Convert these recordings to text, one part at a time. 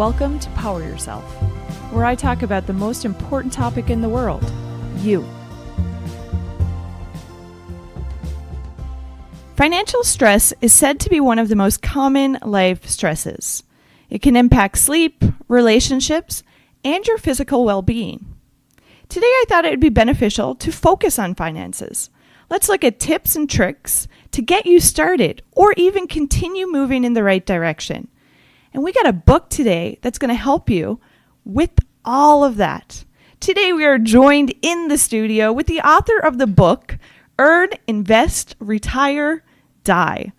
Welcome to Power Yourself, where I talk about the most important topic in the world, you. Financial stress is said to be one of the most common life stresses. It can impact sleep, relationships, and your physical well-being. Today I thought it would be beneficial to focus on finances. Let's look at tips and tricks to get you started or even continue moving in the right direction. And we got a book today that's going to help you with all of that. Today we are joined in the studio with the author of the book, Earn, Invest, Retire, Die.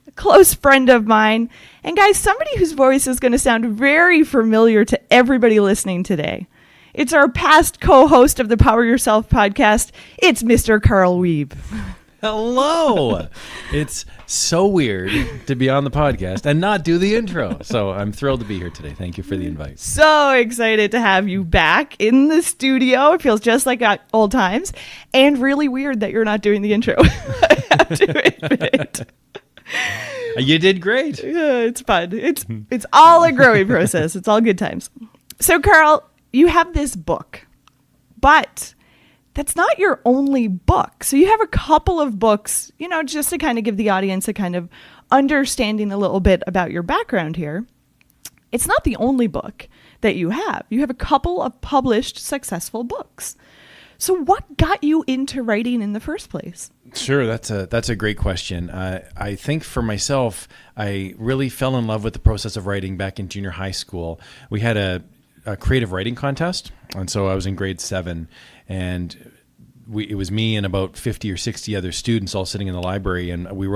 A close friend of mine. And guys, somebody whose voice is going to sound very familiar to everybody listening today. It's our past co-host of the Power Yourself podcast. It's Mr. Karl Wiebe. Hello. It's so weird to be on the podcast and not do the intro. So I'm thrilled to be here today. Thank you for the invite. So excited to have you back in the studio. It feels just like old times and really weird that you're not doing the intro. I have to admit. You did great. It's fun. It's all a growing process. It's all good times. So Karl, you have this book, but that's not your only book. So you have a couple of books, just to kind of give the audience a kind of understanding a little bit about your background here. It's not the only book that you have. You have a couple of published successful books. So what got you into writing in the first place? Sure, that's a great question. I think for myself, I really fell in love with the process of writing back in junior high school. We had a creative writing contest, and so I was in grade 7, and it was me and about 50 or 60 other students all sitting in the library, and we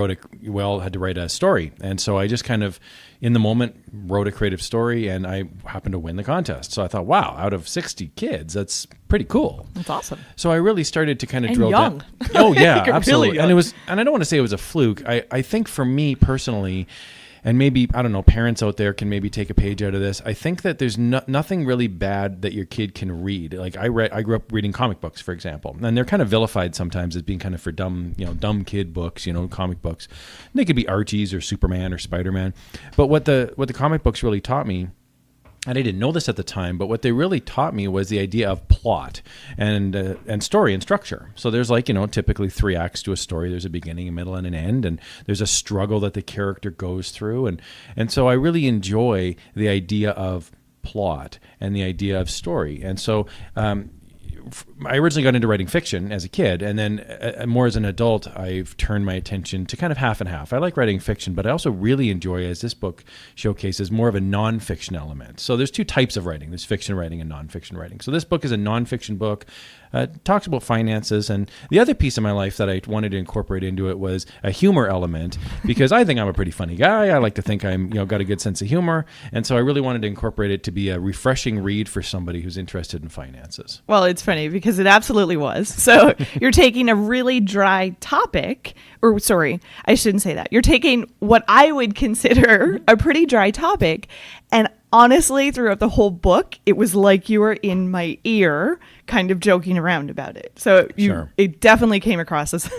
all had to write a story. And so I just kind of, in the moment, wrote a creative story, and I happened to win the contest. So I thought, wow, out of 60 kids, that's pretty cool. That's awesome. So I really started to kind of and drill young. down. Oh yeah, absolutely. Really and I don't want to say it was a fluke. I think for me personally, and maybe, I don't know, parents out there can maybe take a page out of this. I think that there's nothing really bad that your kid can read. Like I grew up reading comic books, for example, and they're kind of vilified sometimes as being kind of for dumb kid books, comic books. And they could be Archie's or Superman or Spider-Man. But what the comic books really taught me, and I didn't know this at the time, but what they really taught me was the idea of plot and story and structure. So there's typically 3 acts to a story. There's a beginning, a middle, and an end, and there's a struggle that the character goes through. And so I really enjoy the idea of plot and the idea of story. And so I originally got into writing fiction as a kid, and then more as an adult, I've turned my attention to kind of half and half. I like writing fiction, but I also really enjoy, as this book showcases, more of a nonfiction element. So there's 2 types of writing. There's fiction writing and nonfiction writing. So this book is a nonfiction book. Talks about finances, and the other piece of my life that I wanted to incorporate into it was a humor element, because I think I'm a pretty funny guy. I like to think I'm got a good sense of humor, and so I really wanted to incorporate it to be a refreshing read for somebody who's interested in finances. Well, it's funny because it absolutely was. So you're taking a really dry topic, or sorry, I shouldn't say that. You're taking what I would consider a pretty dry topic, and honestly, throughout the whole book, it was like you were in my ear kind of joking around about it. So It definitely came across as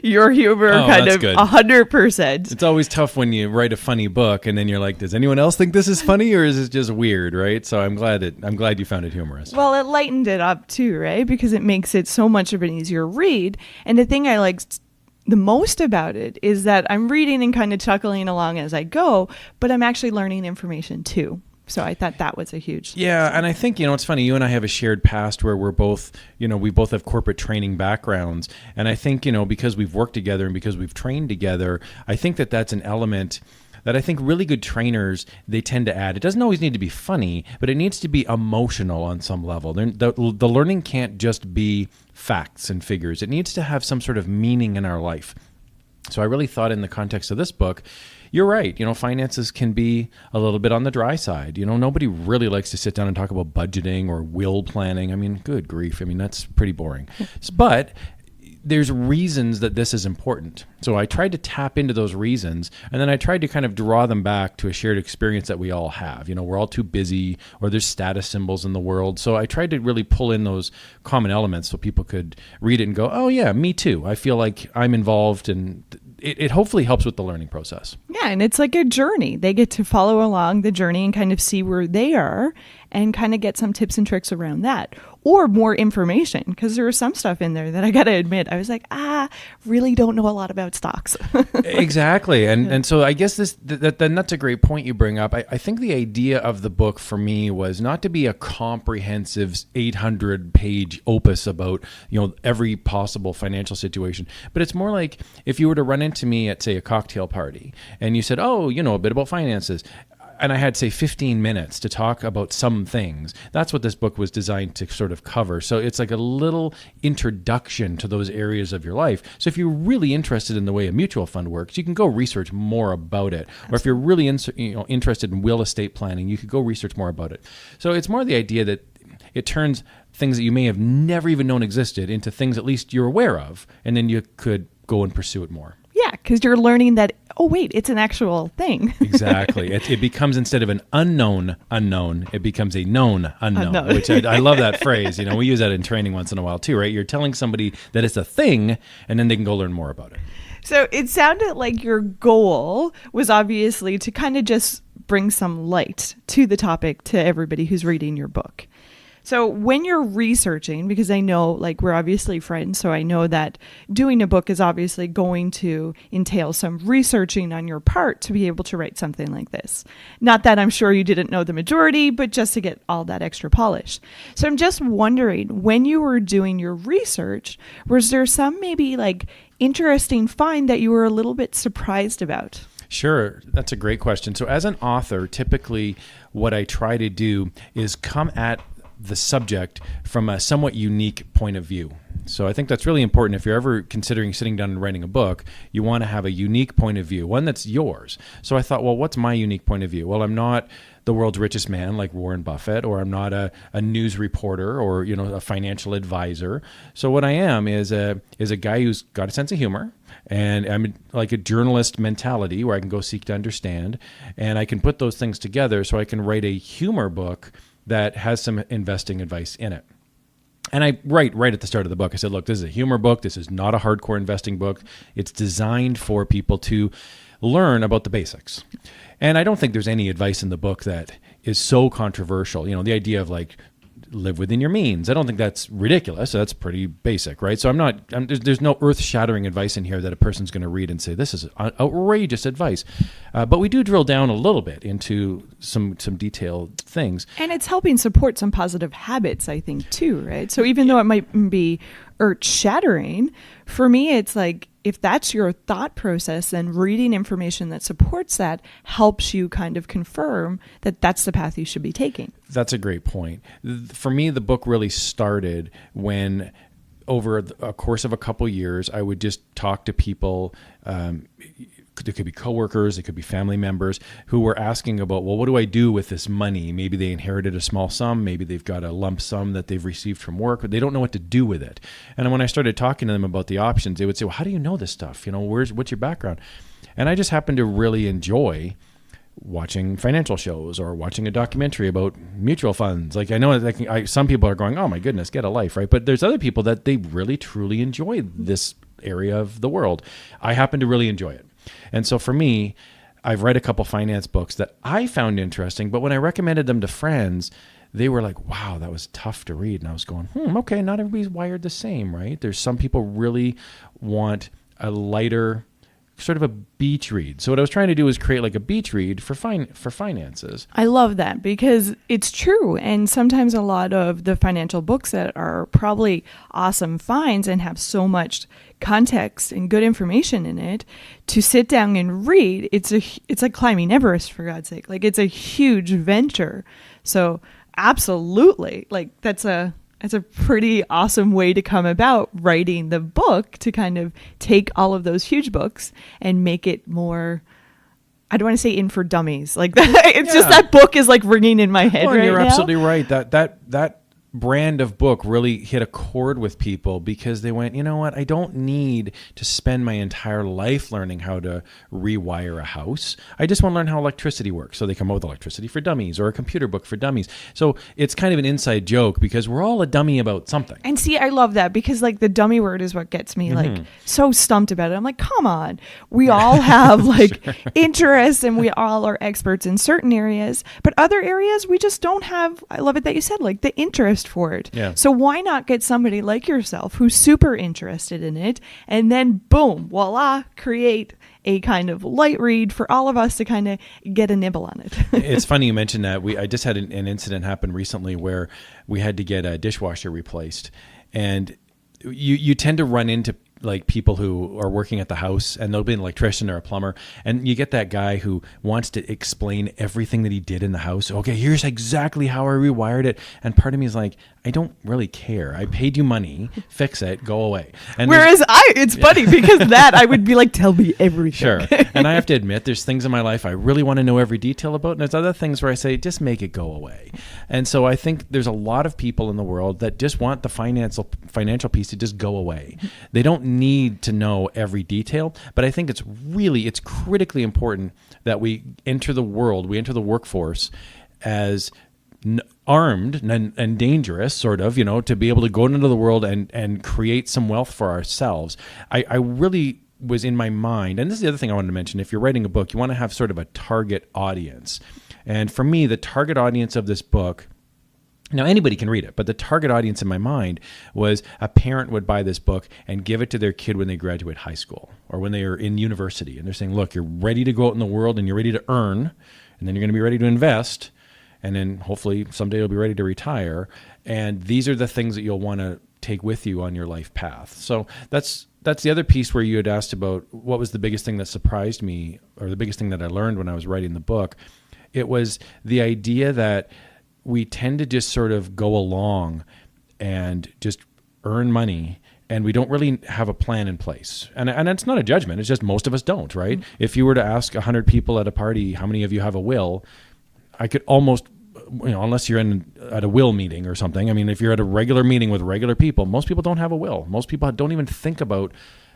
your humor kind of 100%. It's always tough when you write a funny book and then you're like, does anyone else think this is funny, or is it just weird, right? So I'm glad you found it humorous. Well, it lightened it up too, right? Because it makes it so much of an easier read. And the thing I liked the most about it is that I'm reading and kind of chuckling along as I go, but I'm actually learning information too. So I thought that was a huge... Yeah, and I think, it's funny, you and I have a shared past where we're both, we both have corporate training backgrounds. And I think, because we've worked together and because we've trained together, I think that that's an element that I think really good trainers, they tend to add. It doesn't always need to be funny, but it needs to be emotional on some level. The learning can't just be facts and figures. It needs to have some sort of meaning in our life. So I really thought in the context of this book, you're right. Finances can be a little bit on the dry side. Nobody really likes to sit down and talk about budgeting or will planning. I mean, good grief. I mean, that's pretty boring. But there's reasons that this is important. So I tried to tap into those reasons, and then I tried to kind of draw them back to a shared experience that we all have. We're all too busy, or there's status symbols in the world. So I tried to really pull in those common elements so people could read it and go, oh yeah, me too. I feel like I'm involved, and it hopefully helps with the learning process. Yeah, and it's like a journey. They get to follow along the journey and kind of see where they are and kind of get some tips and tricks around that, or more information, because there was some stuff in there that I got to admit, I was like, really don't know a lot about stocks. Exactly. And so I guess that's a great point you bring up. I think the idea of the book for me was not to be a comprehensive 800-page opus about, every possible financial situation, but it's more like if you were to run into me at, say, a cocktail party and you said, a bit about finances, and I had, say, 15 minutes to talk about some things. That's what this book was designed to sort of cover. So it's like a little introduction to those areas of your life. So if you're really interested in the way a mutual fund works, you can go research more about it. Or if you're really interested in real estate planning, you could go research more about it. So it's more the idea that it turns things that you may have never even known existed into things at least you're aware of, and then you could go and pursue it more. Yeah, because you're learning that, it's an actual thing. Exactly. It becomes, instead of an unknown, it becomes a known unknown. Which I love that phrase. We use that in training once in a while too, right? You're telling somebody that it's a thing, and then they can go learn more about it. So it sounded like your goal was obviously to kind of just bring some light to the topic to everybody who's reading your book. So when you're researching, because I know we're obviously friends, so I know that doing a book is obviously going to entail some researching on your part to be able to write something like this. Not that I'm sure you didn't know the majority, but just to get all that extra polish. So I'm just wondering, when you were doing your research, was there some maybe interesting find that you were a little bit surprised about? Sure. That's a great question. So as an author, typically what I try to do is come at the subject from a somewhat unique point of view. So I think that's really important. If you're ever considering sitting down and writing a book, you want to have a unique point of view, one that's yours. So I thought, well, what's my unique point of view? Well, I'm not the world's richest man like Warren Buffett, or I'm not a news reporter or a financial advisor. So what I am is a guy who's got a sense of humor, and I'm like a journalist mentality where I can go seek to understand, and I can put those things together so I can write a humor book that has some investing advice in it. And I write right at the start of the book, I said, look, this is a humor book. This is not a hardcore investing book. It's designed for people to learn about the basics. And I don't think there's any advice in the book that is so controversial. The idea of live within your means. I don't think that's ridiculous. That's pretty basic, right? So there's no earth-shattering advice in here that a person's going to read and say, this is outrageous advice. But we do drill down a little bit into some detailed things. And it's helping support some positive habits, I think, too, right? So even though it might be earth-shattering, for me, it's if that's your thought process, then reading information that supports that helps you kind of confirm that that's the path you should be taking. That's a great point. For me, the book really started when, over a course of a couple years, I would just talk to people. It could be coworkers, it could be family members who were asking about, well, what do I do with this money? Maybe they inherited a small sum, maybe they've got a lump sum that they've received from work, but they don't know what to do with it. And when I started talking to them about the options, they would say, well, how do you know this stuff? What's your background? And I just happened to really enjoy watching financial shows or watching a documentary about mutual funds. I know some people are going, oh my goodness, get a life, right? But there's other people that they really truly enjoy this area of the world. I happen to really enjoy it. And so for me, I've read a couple finance books that I found interesting, but when I recommended them to friends, they were like, wow, that was tough to read. And I was going, okay, not everybody's wired the same, right? There's some people really want a lighter, sort of a beach read. So what I was trying to do is create a beach read for finances. I love that because it's true. And sometimes a lot of the financial books that are probably awesome finds and have so much context and good information in it, to sit down and read, it's like climbing Everest, for God's sake. It's a huge venture. So absolutely, that's a pretty awesome way to come about writing the book, to kind of take all of those huge books and make it more, I don't want to say in for dummies like that. It's just that book is ringing in my head right now. You're absolutely right. That brand of book really hit a chord with people because they went, you know what, I don't need to spend my entire life learning how to rewire a house. I just want to learn how electricity works. So they come up with Electricity for Dummies or a computer book for dummies. So it's kind of an inside joke because we're all a dummy about something. And see, I love that because like the dummy word is what gets me like so stumped about it. I'm like, come on, we all have like interests and we all are experts in certain areas, but other areas we just don't have. I love it that you said like the interest for it. Yeah. So why not get somebody like yourself who's super interested in it and then boom, voila, create a kind of light read for all of us to kind of get a nibble on it. It's funny you mentioned that. I just had an incident happen recently where we had to get a dishwasher replaced, and you tend to run into like people who are working at the house and they'll be an electrician or a plumber, and you get that guy who wants to explain everything that he did in the house. Okay, here's exactly how I rewired it. And part of me is like, I don't really care. I paid you money, fix it, go away. And whereas it's funny because that I would be like, tell me everything. Sure. And I have to admit, there's things in my life I really want to know every detail about. And there's other things where I say, just make it go away. And so I think there's a lot of people in the world that just want the financial piece to just go away. They don't need to know every detail, but I think it's critically important that we enter the workforce as armed and dangerous, sort of, to be able to go into the world and create some wealth for ourselves. I really was in my mind, and this is the other thing I wanted to mention, if you're writing a book, you want to have sort of a target audience. And for me, the target audience of this book, now anybody can read it, but the target audience in my mind was a parent would buy this book and give it to their kid when they graduate high school or when they are in university. And they're saying, look, you're ready to go out in the world and you're ready to earn, and then you're going to be ready to invest. And then hopefully someday you'll be ready to retire. And these are the things that you'll want to take with you on your life path. So that's the other piece where you had asked about what was the biggest thing that surprised me or the biggest thing that I learned when I was writing the book. It was the idea that we tend to just sort of go along and just earn money, and we don't really have a plan in place. And it's not a judgment. It's just most of us don't, right? Mm-hmm. If you were to ask 100 people at a party, how many of you have a will, I could almost, unless you're at a will meeting or something. I mean, if you're at a regular meeting with regular people, most people don't have a will. Most people don't even think about,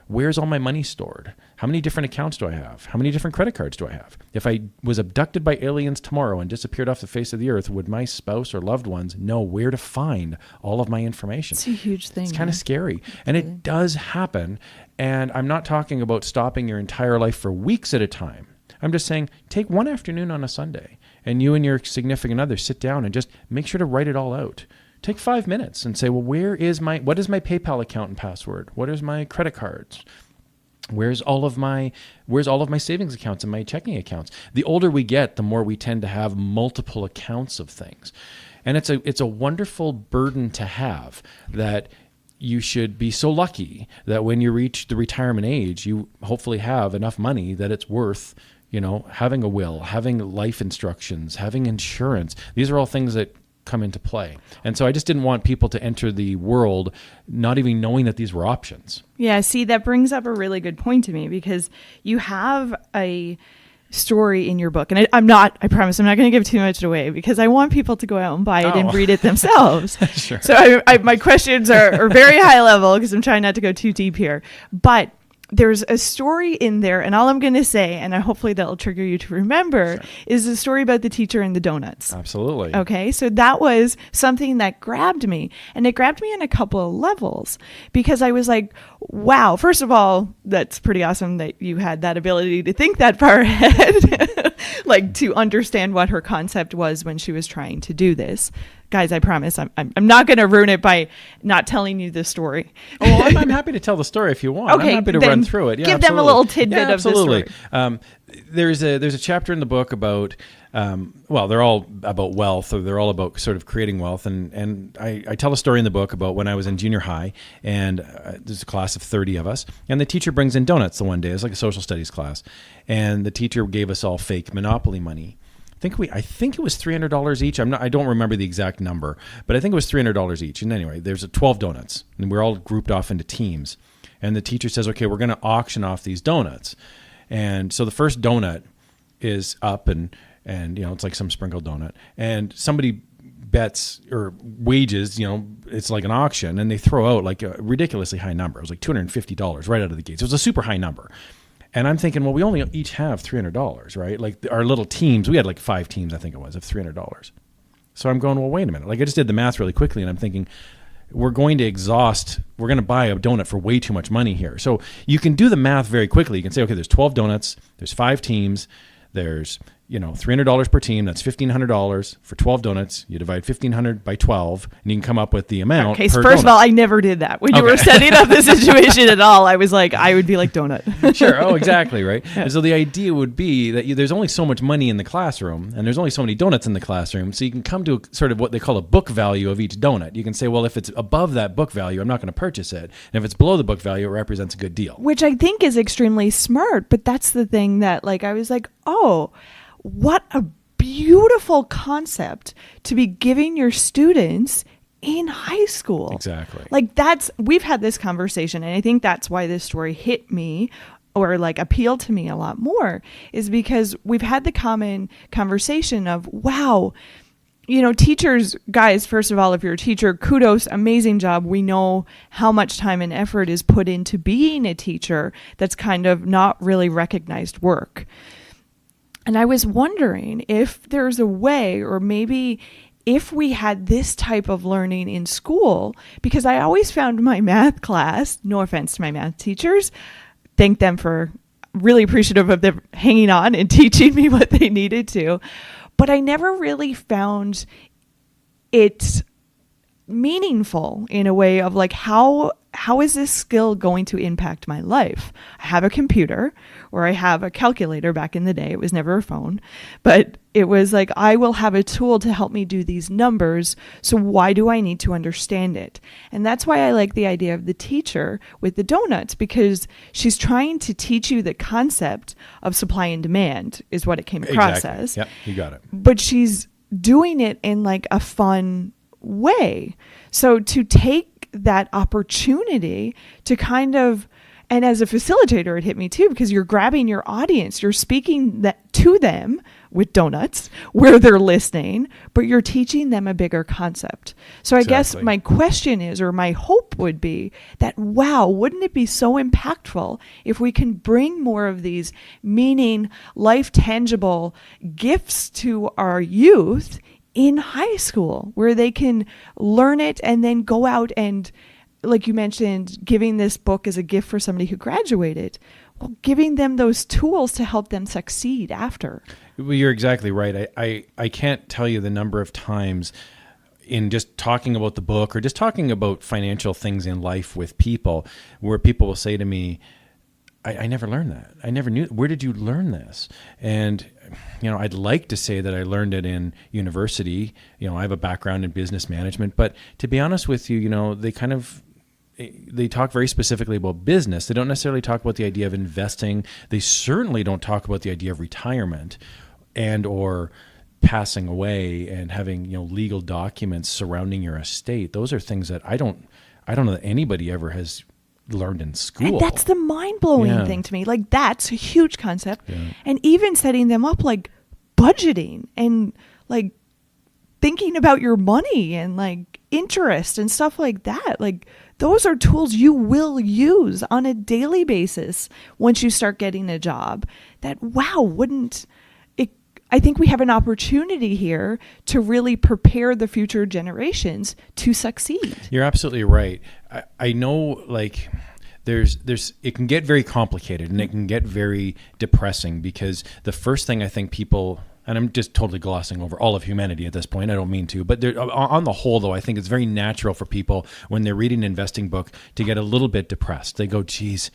where's all my money stored? How many different accounts do I have? How many different credit cards do I have? If I was abducted by aliens tomorrow and disappeared off the face of the earth, would my spouse or loved ones know where to find all of my information? It's a huge thing. It's kind of scary. And it does happen. And I'm not talking about stopping your entire life for weeks at a time. I'm just saying, take one afternoon on a Sunday and you and your significant other sit down and just make sure to write it all out. Take 5 minutes and say, well, what is my PayPal account and password? What is my credit cards? Where's all of my savings accounts and my checking accounts? The older we get, the more we tend to have multiple accounts of things. And it's a wonderful burden to have, that you should be so lucky that when you reach the retirement age, you hopefully have enough money that it's worth, having a will, having life instructions, having insurance. These are all things that come into play. And so I just didn't want people to enter the world not even knowing that these were options. Yeah, see, that brings up a really good point to me, because you have a story in your book, and I promise I'm not going to give too much away, because I want people to go out and buy it and read it themselves. Sure. So my questions are very high level because I'm trying not to go too deep here, but there's a story in there, and all I'm going to say, and hopefully that'll trigger you to remember, is the story about the teacher and the donuts. Absolutely. Okay, so that was something that grabbed me, and it grabbed me on a couple of levels, because I was like, wow, first of all, that's pretty awesome that you had that ability to think that far ahead, like to understand what her concept was when she was trying to do this. Guys, I promise I'm not going to ruin it by not telling you the story. Oh, I'm happy to tell the story if you want. Okay, I'm happy to run through it. Yeah, give them a little tidbit of the story. There's a chapter in the book about, they're all about wealth, or they're all about sort of creating wealth. And I tell a story in the book about when I was in junior high, and there's a class of 30 of us, and the teacher brings in donuts the one day. It's like a social studies class. And the teacher gave us all fake Monopoly money. I think it was $300 each. I don't remember the exact number, but I think it was $300 each. And anyway, there's 12 donuts, and we're all grouped off into teams. And the teacher says, okay, we're going to auction off these donuts. And so the first donut is up, and it's like some sprinkled donut. And somebody bets or wages, it's like an auction, and they throw out like a ridiculously high number. It was like $250 right out of the gates. It was a super high number. And I'm thinking, well, we only each have $300, right? Like our little teams, we had like 5 teams, I think it was, of $300. So I'm going, well, wait a minute. Like I just did the math really quickly, and I'm thinking, we're going to buy a donut for way too much money here. So you can do the math very quickly. You can say, okay, there's 12 donuts, there's 5 teams, there's $300 per team. That's $1,500 for 12 donuts. You divide 1,500 by 12, and you can come up with the amount. Okay, per first donut. of all, I never did that. When you were setting up the situation at all, I was like, I would be like donut. Sure. Oh, exactly. Right. Yeah. And so the idea would be that there's only so much money in the classroom, and there's only so many donuts in the classroom. So you can come to sort of what they call a book value of each donut. You can say, well, if it's above that book value, I'm not going to purchase it. And if it's below the book value, it represents a good deal. Which I think is extremely smart. But that's the thing that I was like, oh, what a beautiful concept to be giving your students in high school. Exactly. We've had this conversation, and I think that's why this story hit me or appealed to me a lot more, is because we've had the common conversation of, wow, teachers, guys, first of all, if you're a teacher, kudos, amazing job. We know how much time and effort is put into being a teacher. That's kind of not really recognized work. And I was wondering if there's a way, or maybe if we had this type of learning in school, because I always found my math class, no offense to my math teachers, thank them for really appreciative of them hanging on and teaching me what they needed to. But I never really found it meaningful in a way of how is this skill going to impact my life? I have a computer, or I have a calculator. Back in the day, it was never a phone, but it was like, I will have a tool to help me do these numbers. So why do I need to understand it? And that's why I like the idea of the teacher with the donuts, because she's trying to teach you the concept of supply and demand is what it came across Exactly. as. Yep, you got it. But she's doing it in a fun way. So to take that opportunity to kind of, and as a facilitator, it hit me too, because you're grabbing your audience, you're speaking that to them with donuts where they're listening, but you're teaching them a bigger concept. So I guess my question is, or my hope would be that, wow, wouldn't it be so impactful if we can bring more of these meaning, life tangible gifts to our youth in high school, where they can learn it and then go out and, like you mentioned, giving this book as a gift for somebody who graduated, well, giving them those tools to help them succeed after. Well, you're exactly right. I can't tell you the number of times in just talking about the book or just talking about financial things in life with people where people will say to me, I never learned that. I never knew. Where did you learn this? And, I'd like to say that I learned it in university. I have a background in business management, but to be honest with you, they talk very specifically about business. They don't necessarily talk about the idea of investing. They certainly don't talk about the idea of retirement and or passing away and having, legal documents surrounding your estate. Those are things that I don't know that anybody ever has learned in school. And that's the mind-blowing thing to me. That's a huge concept. Yeah. And even setting them up budgeting and thinking about your money and interest and stuff like that. Those are tools you will use on a daily basis once you start getting a job. That, wow, wouldn't it? I think we have an opportunity here to really prepare the future generations to succeed. You're absolutely right. I know there's it can get very complicated and it can get very depressing, because the first thing I think people, and I'm just totally glossing over all of humanity at this point, I don't mean to, but on the whole, though, I think it's very natural for people when they're reading an investing book to get a little bit depressed. They go, geez,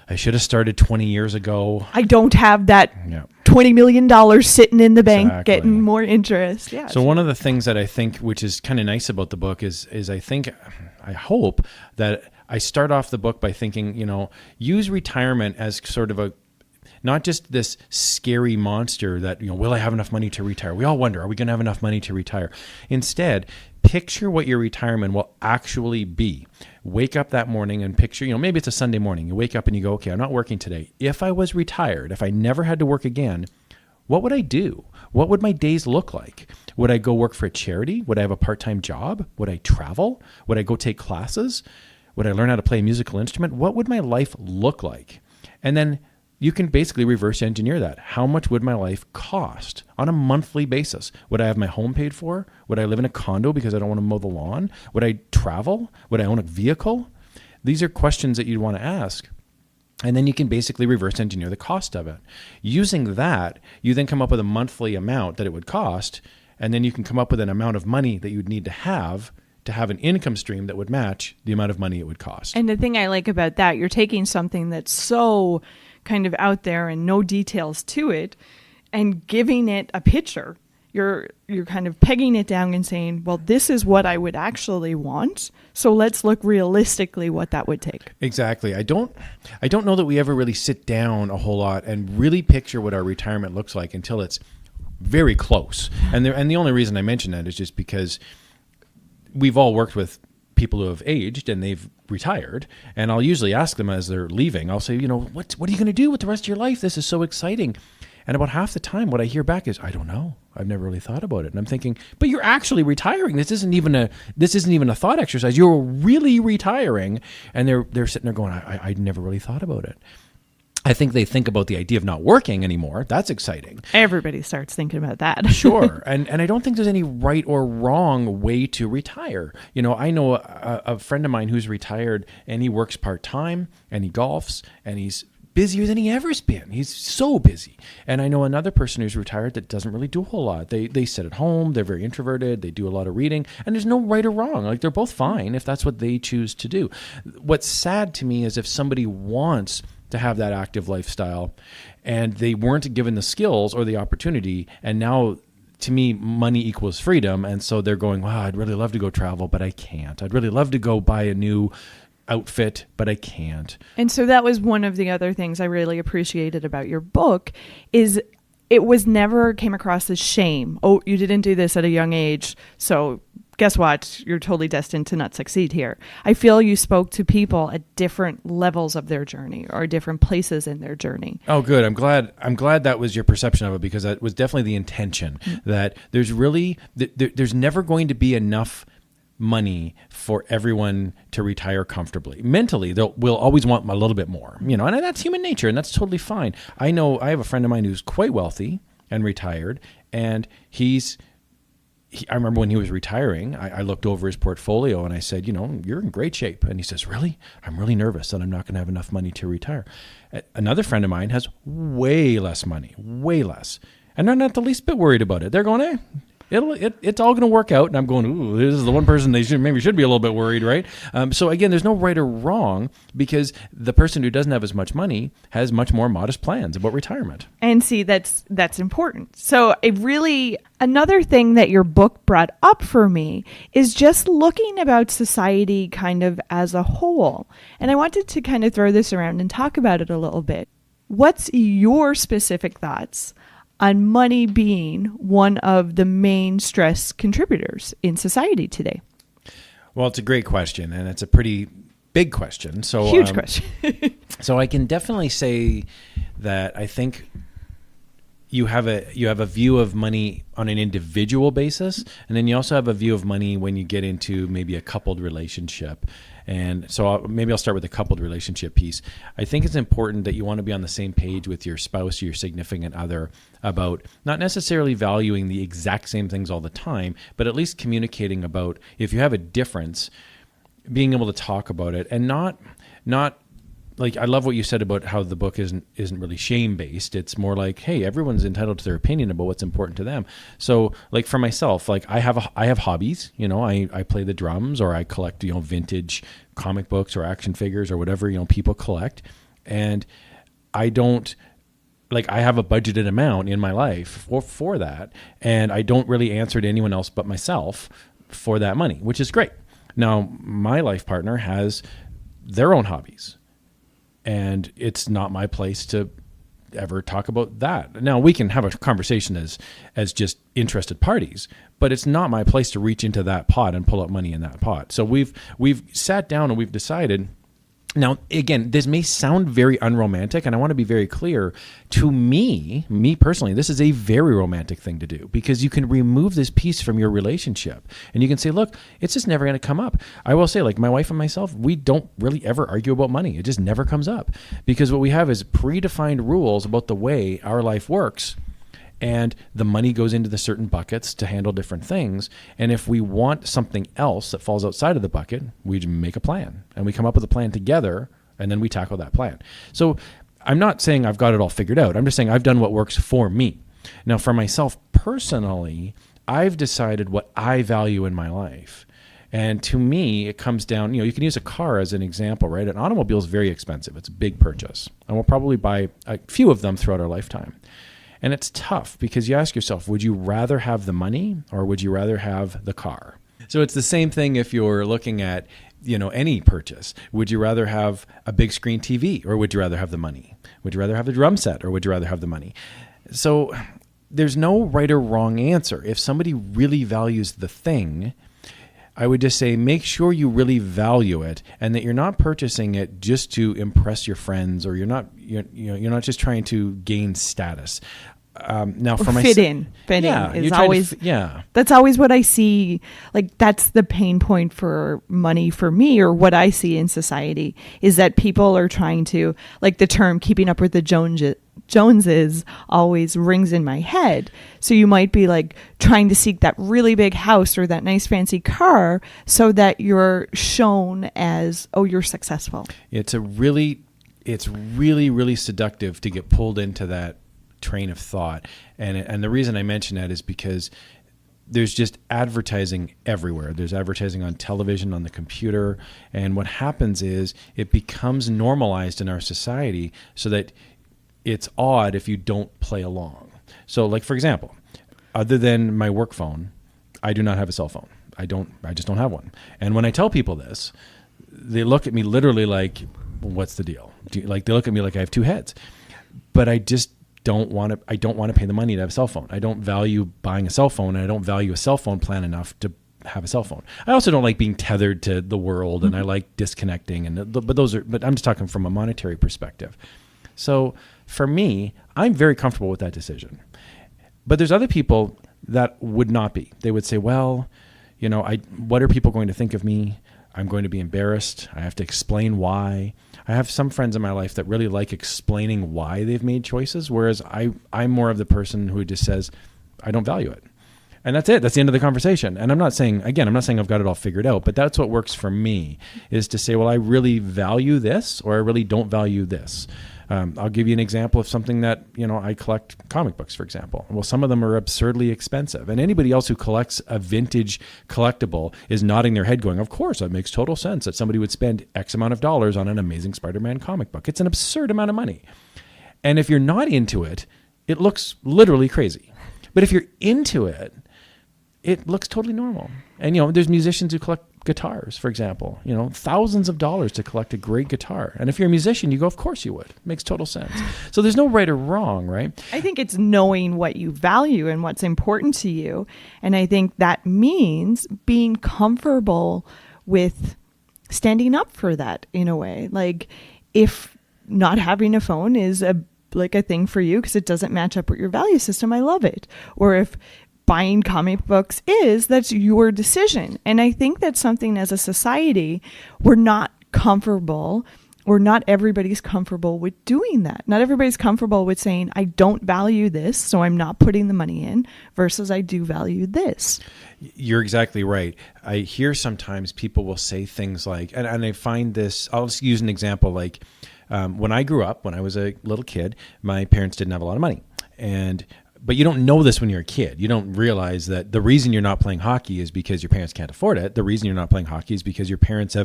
I should have started 20 years ago. I don't have that $20 million sitting in the bank getting more interest. Yeah. So one of the things that I think, which is kind of nice about the book, is I hope that I start off the book by thinking, use retirement as sort of not just this scary monster that, will I have enough money to retire? We all wonder, are we going to have enough money to retire? Instead, picture what your retirement will actually be. Wake up that morning and picture, maybe it's a Sunday morning. You wake up and you go, okay, I'm not working today. If I was retired, if I never had to work again, what would I do? What would my days look like? Would I go work for a charity? Would I have a part-time job? Would I travel? Would I go take classes? Would I learn how to play a musical instrument? What would my life look like? And then you can basically reverse engineer that. How much would my life cost on a monthly basis? Would I have my home paid for? Would I live in a condo because I don't want to mow the lawn? Would I travel? Would I own a vehicle? These are questions that you'd want to ask. And then you can basically reverse engineer the cost of it. Using that, you then come up with a monthly amount that it would cost, and then you can come up with an amount of money that you'd need to have an income stream that would match the amount of money it would cost. And the thing I like about that, you're taking something that's so kind of out there and no details to it and giving it a picture. You're kind of pegging it down and saying, well, this is what I would actually want. So let's look realistically what that would take. Exactly. I don't know that we ever really sit down a whole lot and really picture what our retirement looks like until it's very close. And the only reason I mention that is just because we've all worked with people who have aged and they've retired, and I'll usually ask them as they're leaving, I'll say, what are you going to do with the rest of your life? This is so exciting. And about half the time, what I hear back is, I don't know. I've never really thought about it. And I'm thinking, but you're actually retiring. This isn't even a thought exercise. You're really retiring. And they're sitting there going, I never really thought about it. I think they think about the idea of not working anymore. That's exciting. Everybody starts thinking about that. Sure. And I don't think there's any right or wrong way to retire. I know a friend of mine who's retired, and he works part-time, and he golfs, and he's busier than he ever's been. He's so busy. And I know another person who's retired that doesn't really do a whole lot. They sit at home. They're very introverted. They do a lot of reading. And there's no right or wrong. Like, they're both fine if that's what they choose to do. What's sad to me is if somebody wants to have that active lifestyle and they weren't given the skills or the opportunity, and now to me money equals freedom, and so they're going, wow, I'd really love to go travel, but I can't. I'd really love to go buy a new outfit, but I can't. And so that was one of the other things I really appreciated about your book, is it was never came across as shame. Oh, you didn't do this at a young age, so guess what? You're totally destined to not succeed here. I feel you spoke to people at different levels of their journey or different places in their journey. Oh, good. I'm glad that was your perception of it, because that was definitely the intention. That there's never going to be enough money for everyone to retire comfortably. Mentally, we'll always want a little bit more, and that's human nature, and that's totally fine. I know I have a friend of mine who's quite wealthy and retired, and I remember when he was retiring, I looked over his portfolio and I said, you're in great shape. And he says, really? I'm really nervous that I'm not going to have enough money to retire. Another friend of mine has way less money, way less. And they're not the least bit worried about it. They're going, it's all going to work out. And I'm going, ooh, this is the one person they maybe should be a little bit worried, right? So again, there's no right or wrong, because the person who doesn't have as much money has much more modest plans about retirement. And see, that's important. So another thing that your book brought up for me is just looking about society kind of as a whole. And I wanted to kind of throw this around and talk about it a little bit. What's your specific thoughts on money being one of the main stress contributors in society today? Well, it's a great question, and it's a pretty big question. So huge question. So I can definitely say that I think you have a view of money on an individual basis, and then you also have a view of money when you get into maybe a coupled relationship. And so I'll start with the coupled relationship piece. I think it's important that you want to be on the same page with your spouse or your significant other about not necessarily valuing the exact same things all the time, but at least communicating about, if you have a difference, being able to talk about it, and not like, I love what you said about how the book isn't really shame-based. It's more like, hey, everyone's entitled to their opinion about what's important to them. So, like, for myself, like, I have hobbies. I play the drums, or I collect vintage comic books or action figures or whatever people collect, and I don't. Like, I have a budgeted amount in my life for that, and I don't really answer to anyone else but myself for that money, which is great. Now, my life partner has their own hobbies, and it's not my place to ever talk about that. Now, we can have a conversation as just interested parties, but it's not my place to reach into that pot and pull up money in that pot. So we've sat down and we've decided Now, again, this may sound very unromantic, and I want to be very clear. To me personally, this is a very romantic thing to do, because you can remove this piece from your relationship and you can say, look, it's just never going to come up. I will say, like, my wife and myself, we don't really ever argue about money. It just never comes up, because what we have is predefined rules about the way our life works. And the money goes into the certain buckets to handle different things. And if we want something else that falls outside of the bucket, we make a plan and we come up with a plan together, and then we tackle that plan. So I'm not saying I've got it all figured out. I'm just saying I've done what works for me. Now, for myself personally, I've decided what I value in my life. And to me, it comes down, you can use a car as an example, right? An automobile is very expensive. It's a big purchase. And we'll probably buy a few of them throughout our lifetime. And it's tough, because you ask yourself, would you rather have the money or would you rather have the car? So it's the same thing if you're looking at, any purchase. Would you rather have a big screen TV or would you rather have the money? Would you rather have the drum set or would you rather have the money? So there's no right or wrong answer. If somebody really values the thing, I would just say make sure you really value it, and that you're not purchasing it just to impress your friends, or you're not just trying to gain status. Now, for fit in is always that's always what I see. Like, that's the pain point for money for me, or what I see in society, is that people are trying to, like, the term keeping up with the Joneses always rings in my head. So you might be like trying to seek that really big house or that nice fancy car so that you're shown as, oh, you're successful. It's really, really seductive to get pulled into that train of thought. And the reason I mention that is because there's just advertising everywhere. There's advertising on television, on the computer. And what happens is it becomes normalized in our society, so that it's odd if you don't play along. So, like, for example, other than my work phone, I do not have a cell phone. I just don't have one. And when I tell people this, they look at me literally like, what's the deal? They look at me like I have two heads. But I just don't want to pay the money to have a cell phone. I don't value buying a cell phone, and I don't value a cell phone plan enough to have a cell phone. I also don't like being tethered to the world, and I like disconnecting. But I'm just talking from a monetary perspective. So for me, I'm very comfortable with that decision. But there's other people that would not be. They would say, well, what are people going to think of me? I'm going to be embarrassed. I have to explain why. I have some friends in my life that really like explaining why they've made choices, whereas I'm more of the person who just says, I don't value it. And that's it. That's the end of the conversation. And I'm not saying I've got it all figured out, but that's what works for me, is to say, well, I really value this, or I really don't value this. I'll give you an example of something that, I collect comic books, for example. Well, some of them are absurdly expensive. And anybody else who collects a vintage collectible is nodding their head going, of course, that makes total sense that somebody would spend X amount of dollars on an Amazing Spider-Man comic book. It's an absurd amount of money. And if you're not into it, it looks literally crazy. But if you're into it, it looks totally normal. And, there's musicians who collect guitars, for example, thousands of dollars to collect a great guitar. And if you're a musician, you go, of course you would. It makes total sense. So there's no right or wrong, right? I think it's knowing what you value and what's important to you. And I think that means being comfortable with standing up for that in a way. Like, if not having a phone is a thing for you because it doesn't match up with your value system, I love it. Or if buying comic books that's your decision. And I think that's something as a society, we're not comfortable, or not everybody's comfortable with doing that. Not everybody's comfortable with saying, I don't value this, so I'm not putting the money in, versus I do value this. You're exactly right. I hear sometimes people will say things like, and I find this, I'll just use an example, like when I grew up, when I was a little kid, my parents didn't have a lot of money. But you don't know this when you're a kid. You don't realize that the reason you're not playing hockey is because your parents can't afford it. The reason you're not playing hockey is because your parents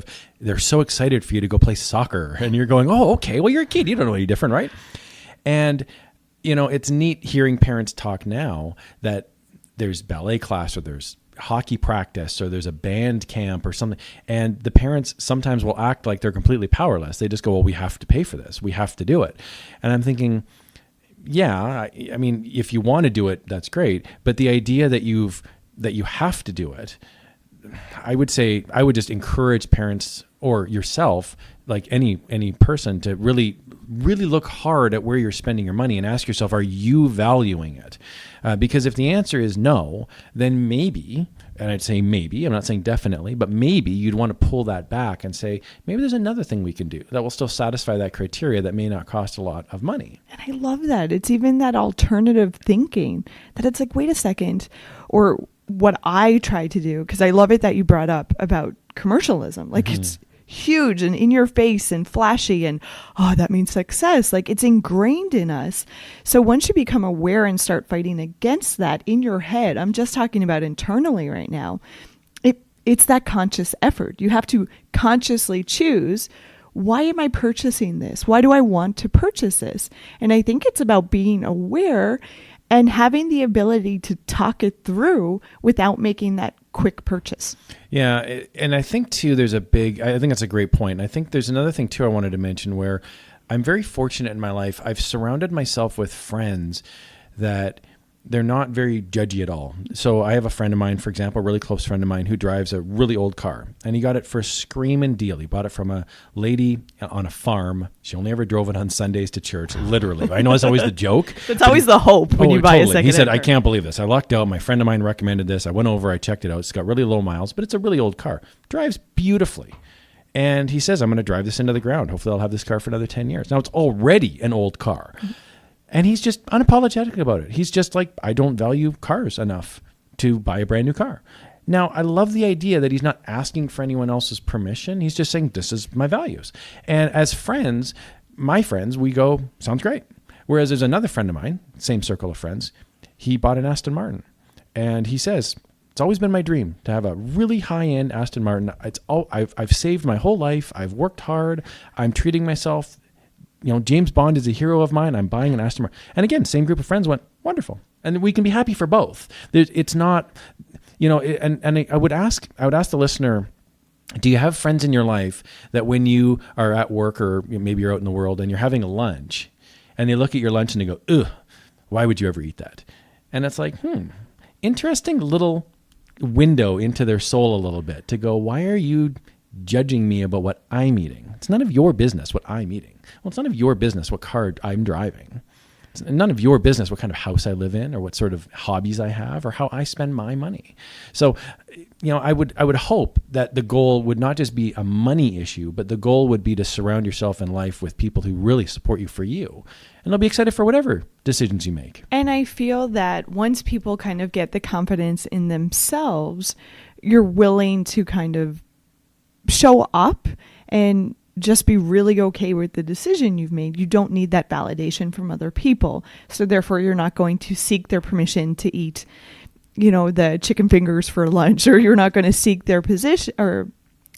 they're so excited for you to go play soccer. And you're going, oh, okay, well, you're a kid. You don't know any different, right? And, it's neat hearing parents talk now that there's ballet class, or there's hockey practice, or there's a band camp or something. And the parents sometimes will act like they're completely powerless. They just go, well, we have to pay for this. We have to do it. And I'm thinking, yeah, I mean, if you want to do it, that's great. But the idea that you have to do it, I would just encourage parents or yourself like any person to really look hard at where you're spending your money and ask yourself, are you valuing it? Because if the answer is no, then maybe, and I'd say maybe, I'm not saying definitely, but maybe you'd want to pull that back and say, maybe there's another thing we can do that will still satisfy that criteria that may not cost a lot of money. And I love that. It's even that alternative thinking that it's like, wait a second, or what I try to do, because I love it that you brought up about commercialism. Like it's huge and in your face and flashy and, oh, that means success. Like it's ingrained in us. So once you become aware and start fighting against that in your head, I'm just talking about internally right now, it's that conscious effort. You have to consciously choose, why am I purchasing this? Why do I want to purchase this? And I think it's about being aware and having the ability to talk it through without making that quick purchase. Yeah. And I think too, I think that's a great point. And I think there's another thing too I wanted to mention where I'm very fortunate in my life. I've surrounded myself with friends that they're not very judgy at all. So I have a friend of mine, for example, a really close friend of mine who drives a really old car, and he got it for a screaming deal. He bought it from a lady on a farm. She only ever drove it on Sundays to church, literally. I know it's always the joke. It's always the hope when you buy a second. He said, I can't believe this. I lucked out. My friend of mine recommended this. I went over, I checked it out. It's got really low miles, but it's a really old car. Drives beautifully. And he says, I'm going to drive this into the ground. Hopefully I'll have this car for another 10 years. Now it's already an old car. And he's just unapologetic about it. He's just like, I don't value cars enough to buy a brand new car. Now, I love the idea that he's not asking for anyone else's permission. He's just saying, this is my values. And as friends, my friends, we go, sounds great. Whereas there's another friend of mine, same circle of friends, he bought an Aston Martin. And he says, it's always been my dream to have a really high-end Aston Martin. I've saved my whole life. I've worked hard. I'm treating myself. James Bond is a hero of mine. I'm buying an Aston Martin. And again, same group of friends went, wonderful. And we can be happy for both. It's not, I would ask the listener, do you have friends in your life that when you are at work or maybe you're out in the world and you're having a lunch and they look at your lunch and they go, ugh, why would you ever eat that? And it's like, interesting little window into their soul a little bit to go, why are you judging me about what I'm eating? It's none of your business what I'm eating. Well, it's none of your business what car I'm driving. It's none of your business what kind of house I live in or what sort of hobbies I have or how I spend my money. So, I would hope that the goal would not just be a money issue, but the goal would be to surround yourself in life with people who really support you for you. And they'll be excited for whatever decisions you make. And I feel that once people kind of get the confidence in themselves, you're willing to kind of show up and just be really okay with the decision you've made. You don't need that validation from other people. So therefore, you're not going to seek their permission to eat, the chicken fingers for lunch, or you're not going to seek their position, or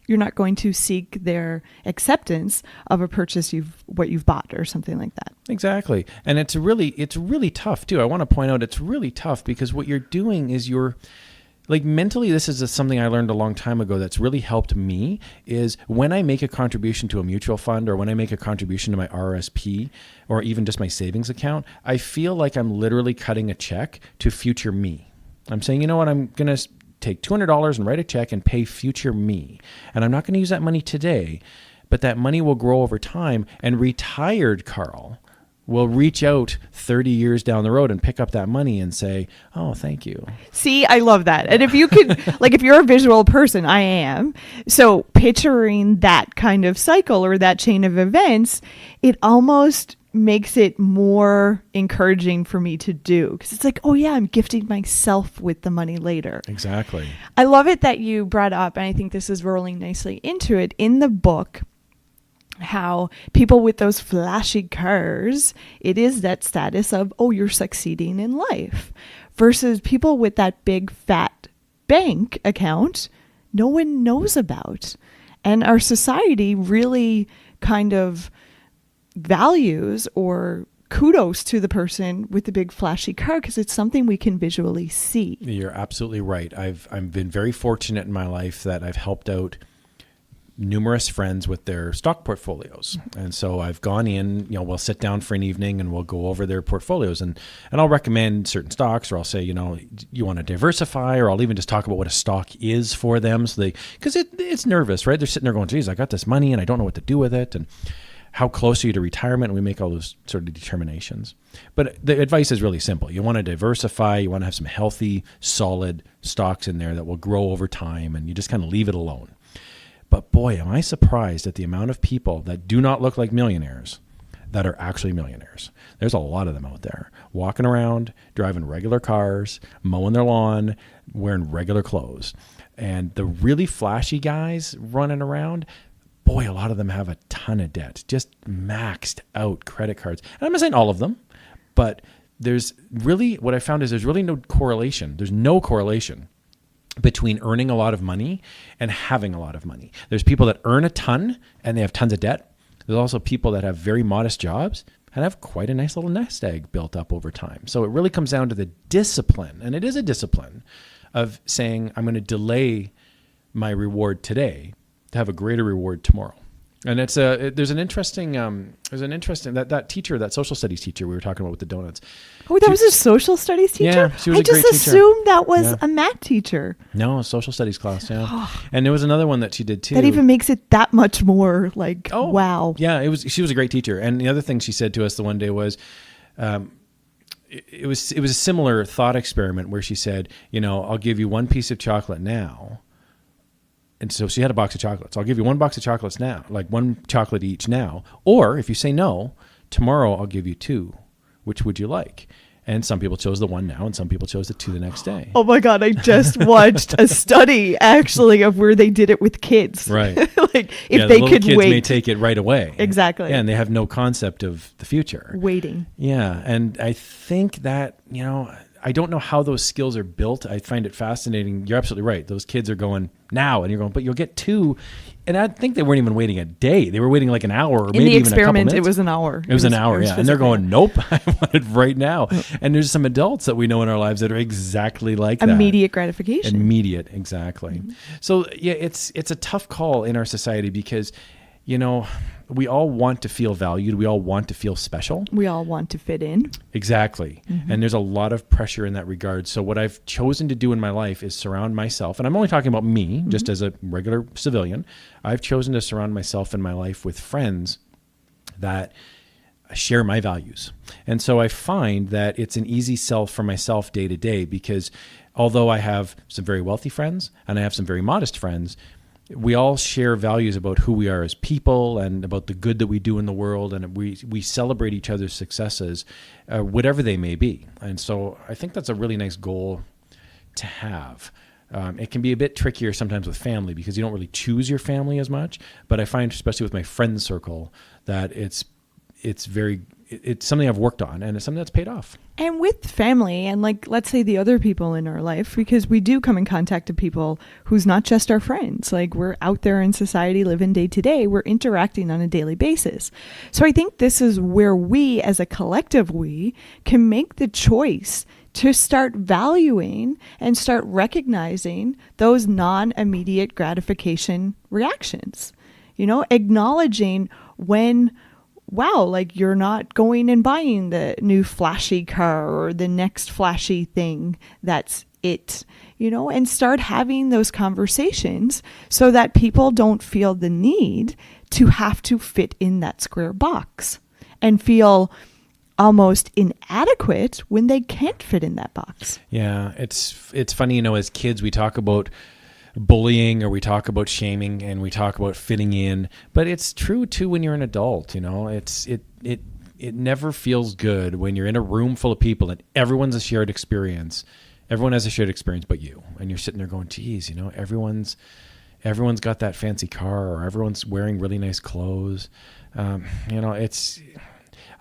you're not going to seek their acceptance of a purchase what you've bought or something like that. Exactly. And it's really tough too. I want to point out it's really tough because what you're doing is like mentally, this is something I learned a long time ago that's really helped me is when I make a contribution to a mutual fund or when I make a contribution to my RSP or even just my savings account, I feel like I'm literally cutting a check to future me. I'm saying, you know what, I'm going to take $200 and write a check and pay future me. And I'm not going to use that money today, but that money will grow over time. And retired Karl will reach out 30 years down the road and pick up that money and say, oh, thank you. See, I love that. And if you could, if you're a visual person, I am. So picturing that kind of cycle or that chain of events, it almost makes it more encouraging for me to do. Because it's like, oh yeah, I'm gifting myself with the money later. Exactly. I love it that you brought up, and I think this is rolling nicely into it, in the book, how people with those flashy cars, it is that status of, oh, you're succeeding in life, versus people with that big fat bank account no one knows about. And our society really kind of values or kudos to the person with the big flashy car because it's something we can visually see. You're absolutely right. I've been very fortunate in my life that I've helped out numerous friends with their stock portfolios. And so I've gone in, we'll sit down for an evening and we'll go over their portfolios, and I'll recommend certain stocks, or I'll say, you want to diversify, or I'll even just talk about what a stock is for them. So because it's nervous, right? They're sitting there going, geez, I got this money and I don't know what to do with it. And how close are you to retirement? And we make all those sort of determinations. But the advice is really simple. You want to diversify. You want to have some healthy, solid stocks in there that will grow over time, and you just kind of leave it alone. But boy, am I surprised at the amount of people that do not look like millionaires that are actually millionaires. There's a lot of them out there walking around, driving regular cars, mowing their lawn, wearing regular clothes. And the really flashy guys running around, boy, a lot of them have a ton of debt, just maxed out credit cards. And I'm not saying all of them, but what I found is there's really no correlation. There's no correlation between earning a lot of money and having a lot of money. There's people that earn a ton and they have tons of debt. There's also people that have very modest jobs and have quite a nice little nest egg built up over time. So it really comes down to the discipline, and it is a discipline of saying, I'm going to delay my reward today to have a greater reward tomorrow. And there's an interesting that teacher, that social studies teacher we were talking about with the donuts. Oh, that was a social studies teacher? Yeah, she was a great teacher. I just assumed that was a math teacher. No, a social studies class, yeah. And there was another one that she did too. That even makes it that much more like, wow. Yeah, she was a great teacher. And the other thing she said to us the one day was, it was a similar thought experiment where she said, I'll give you one piece of chocolate now. And so she had a box of chocolates. I'll give you one box of chocolates now, like one chocolate each now. Or if you say no, tomorrow I'll give you two. Which would you like? And some people chose the one now, and some people chose the two the next day. Oh my God, I just watched a study actually of where they did it with kids. Right. Like if they could kids wait. may take it right away. Exactly. Yeah, and they have no concept of the future. Waiting. Yeah. And I think that, I don't know how those skills are built. I find it fascinating. You're absolutely right. Those kids are going now, and you're going, but you'll get two. And I think they weren't even waiting a day. They were waiting like an hour, or maybe even a couple minutes. In the experiment, it was an hour. It was an hour, yeah. And they're going, nope, I want it right now. And there's some adults that we know in our lives that are exactly like that. Immediate gratification. Immediate, exactly. Mm-hmm. So yeah, it's a tough call in our society because, we all want to feel valued. We all want to feel special. We all want to fit in. Exactly. Mm-hmm. And there's a lot of pressure in that regard. So what I've chosen to do in my life is surround myself, and I'm only talking about me, mm-hmm. just as a regular civilian. I've chosen to surround myself in my life with friends that share my values. And so I find that it's an easy sell for myself day to day, because although I have some very wealthy friends and I have some very modest friends, we all share values about who we are as people and about the good that we do in the world, and we celebrate each other's successes, whatever they may be. And so I think that's a really nice goal to have. It can be a bit trickier sometimes with family because you don't really choose your family as much, but I find, especially with my friend circle, that it's something I've worked on, and it's something that's paid off. And with family and let's say the other people in our life, because we do come in contact with people who's not just our friends. Like, we're out there in society living day to day. We're interacting on a daily basis. So I think this is where we as a collective, we can make the choice to start valuing and start recognizing those non-immediate gratification reactions. Acknowledging when, wow, you're not going and buying the new flashy car or the next flashy thing that's it, and start having those conversations so that people don't feel the need to have to fit in that square box and feel almost inadequate when they can't fit in that box. Yeah, it's funny, as kids we talk about bullying, or we talk about shaming, and we talk about fitting in, but it's true too when you're an adult. It never feels good when you're in a room full of people and everyone's a shared experience. Everyone has a shared experience but you, and you're sitting there going, geez, everyone's got that fancy car, or everyone's wearing really nice clothes.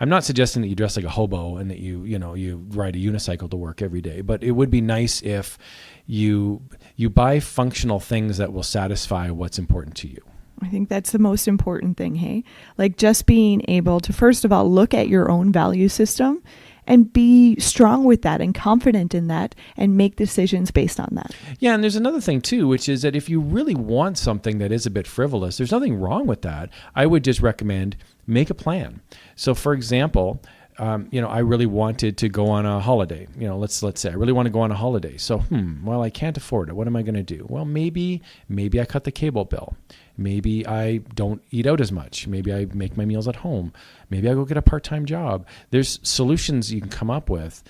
I'm not suggesting that you dress like a hobo and that you ride a unicycle to work every day, but it would be nice if you buy functional things that will satisfy what's important to you. I think that's the most important thing, hey? Just being able to, first of all, look at your own value system and be strong with that and confident in that and make decisions based on that. Yeah, and there's another thing too, which is that if you really want something that is a bit frivolous, there's nothing wrong with that. I would just recommend make a plan. So for example, I really wanted to go on a holiday. Let's say I really want to go on a holiday. So, well, I can't afford it. What am I going to do? Well, maybe I cut the cable bill. Maybe I don't eat out as much. Maybe I make my meals at home. Maybe I go get a part-time job. There's solutions you can come up with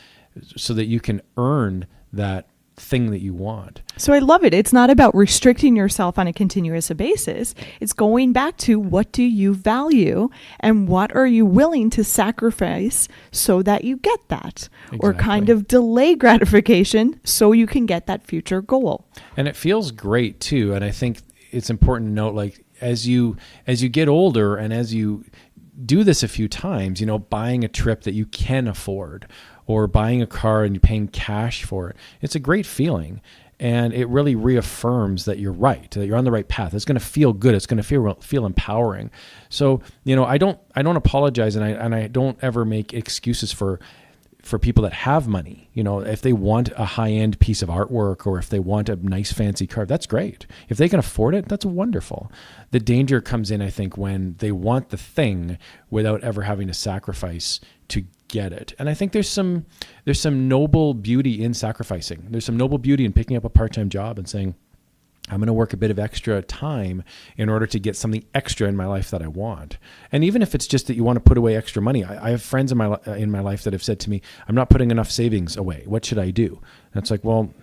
so that you can earn that thing that you want. So I love it. It's not about restricting yourself on a continuous basis. It's going back to what do you value and what are you willing to sacrifice so that you get that, or kind of delay gratification so you can get that future goal. And it feels great too. And I think it's important to note, like, as you get older and as you do this a few times, buying a trip that you can afford, or buying a car and you're paying cash for it, it's a great feeling. And it really reaffirms that you're right, that you're on the right path. It's going to feel good. It's going to feel empowering. So, I don't apologize, and I don't ever make excuses for people that have money. If they want a high-end piece of artwork, or if they want a nice fancy car, that's great. If they can afford it, that's wonderful. The danger comes in, I think, when they want the thing without ever having to sacrifice to get it. And I think there's some noble beauty in sacrificing. There's some noble beauty in picking up a part-time job and saying, I'm going to work a bit of extra time in order to get something extra in my life that I want. And even if it's just that you want to put away extra money, I have friends in my life that have said to me, I'm not putting enough savings away. What should I do? And it's like, well,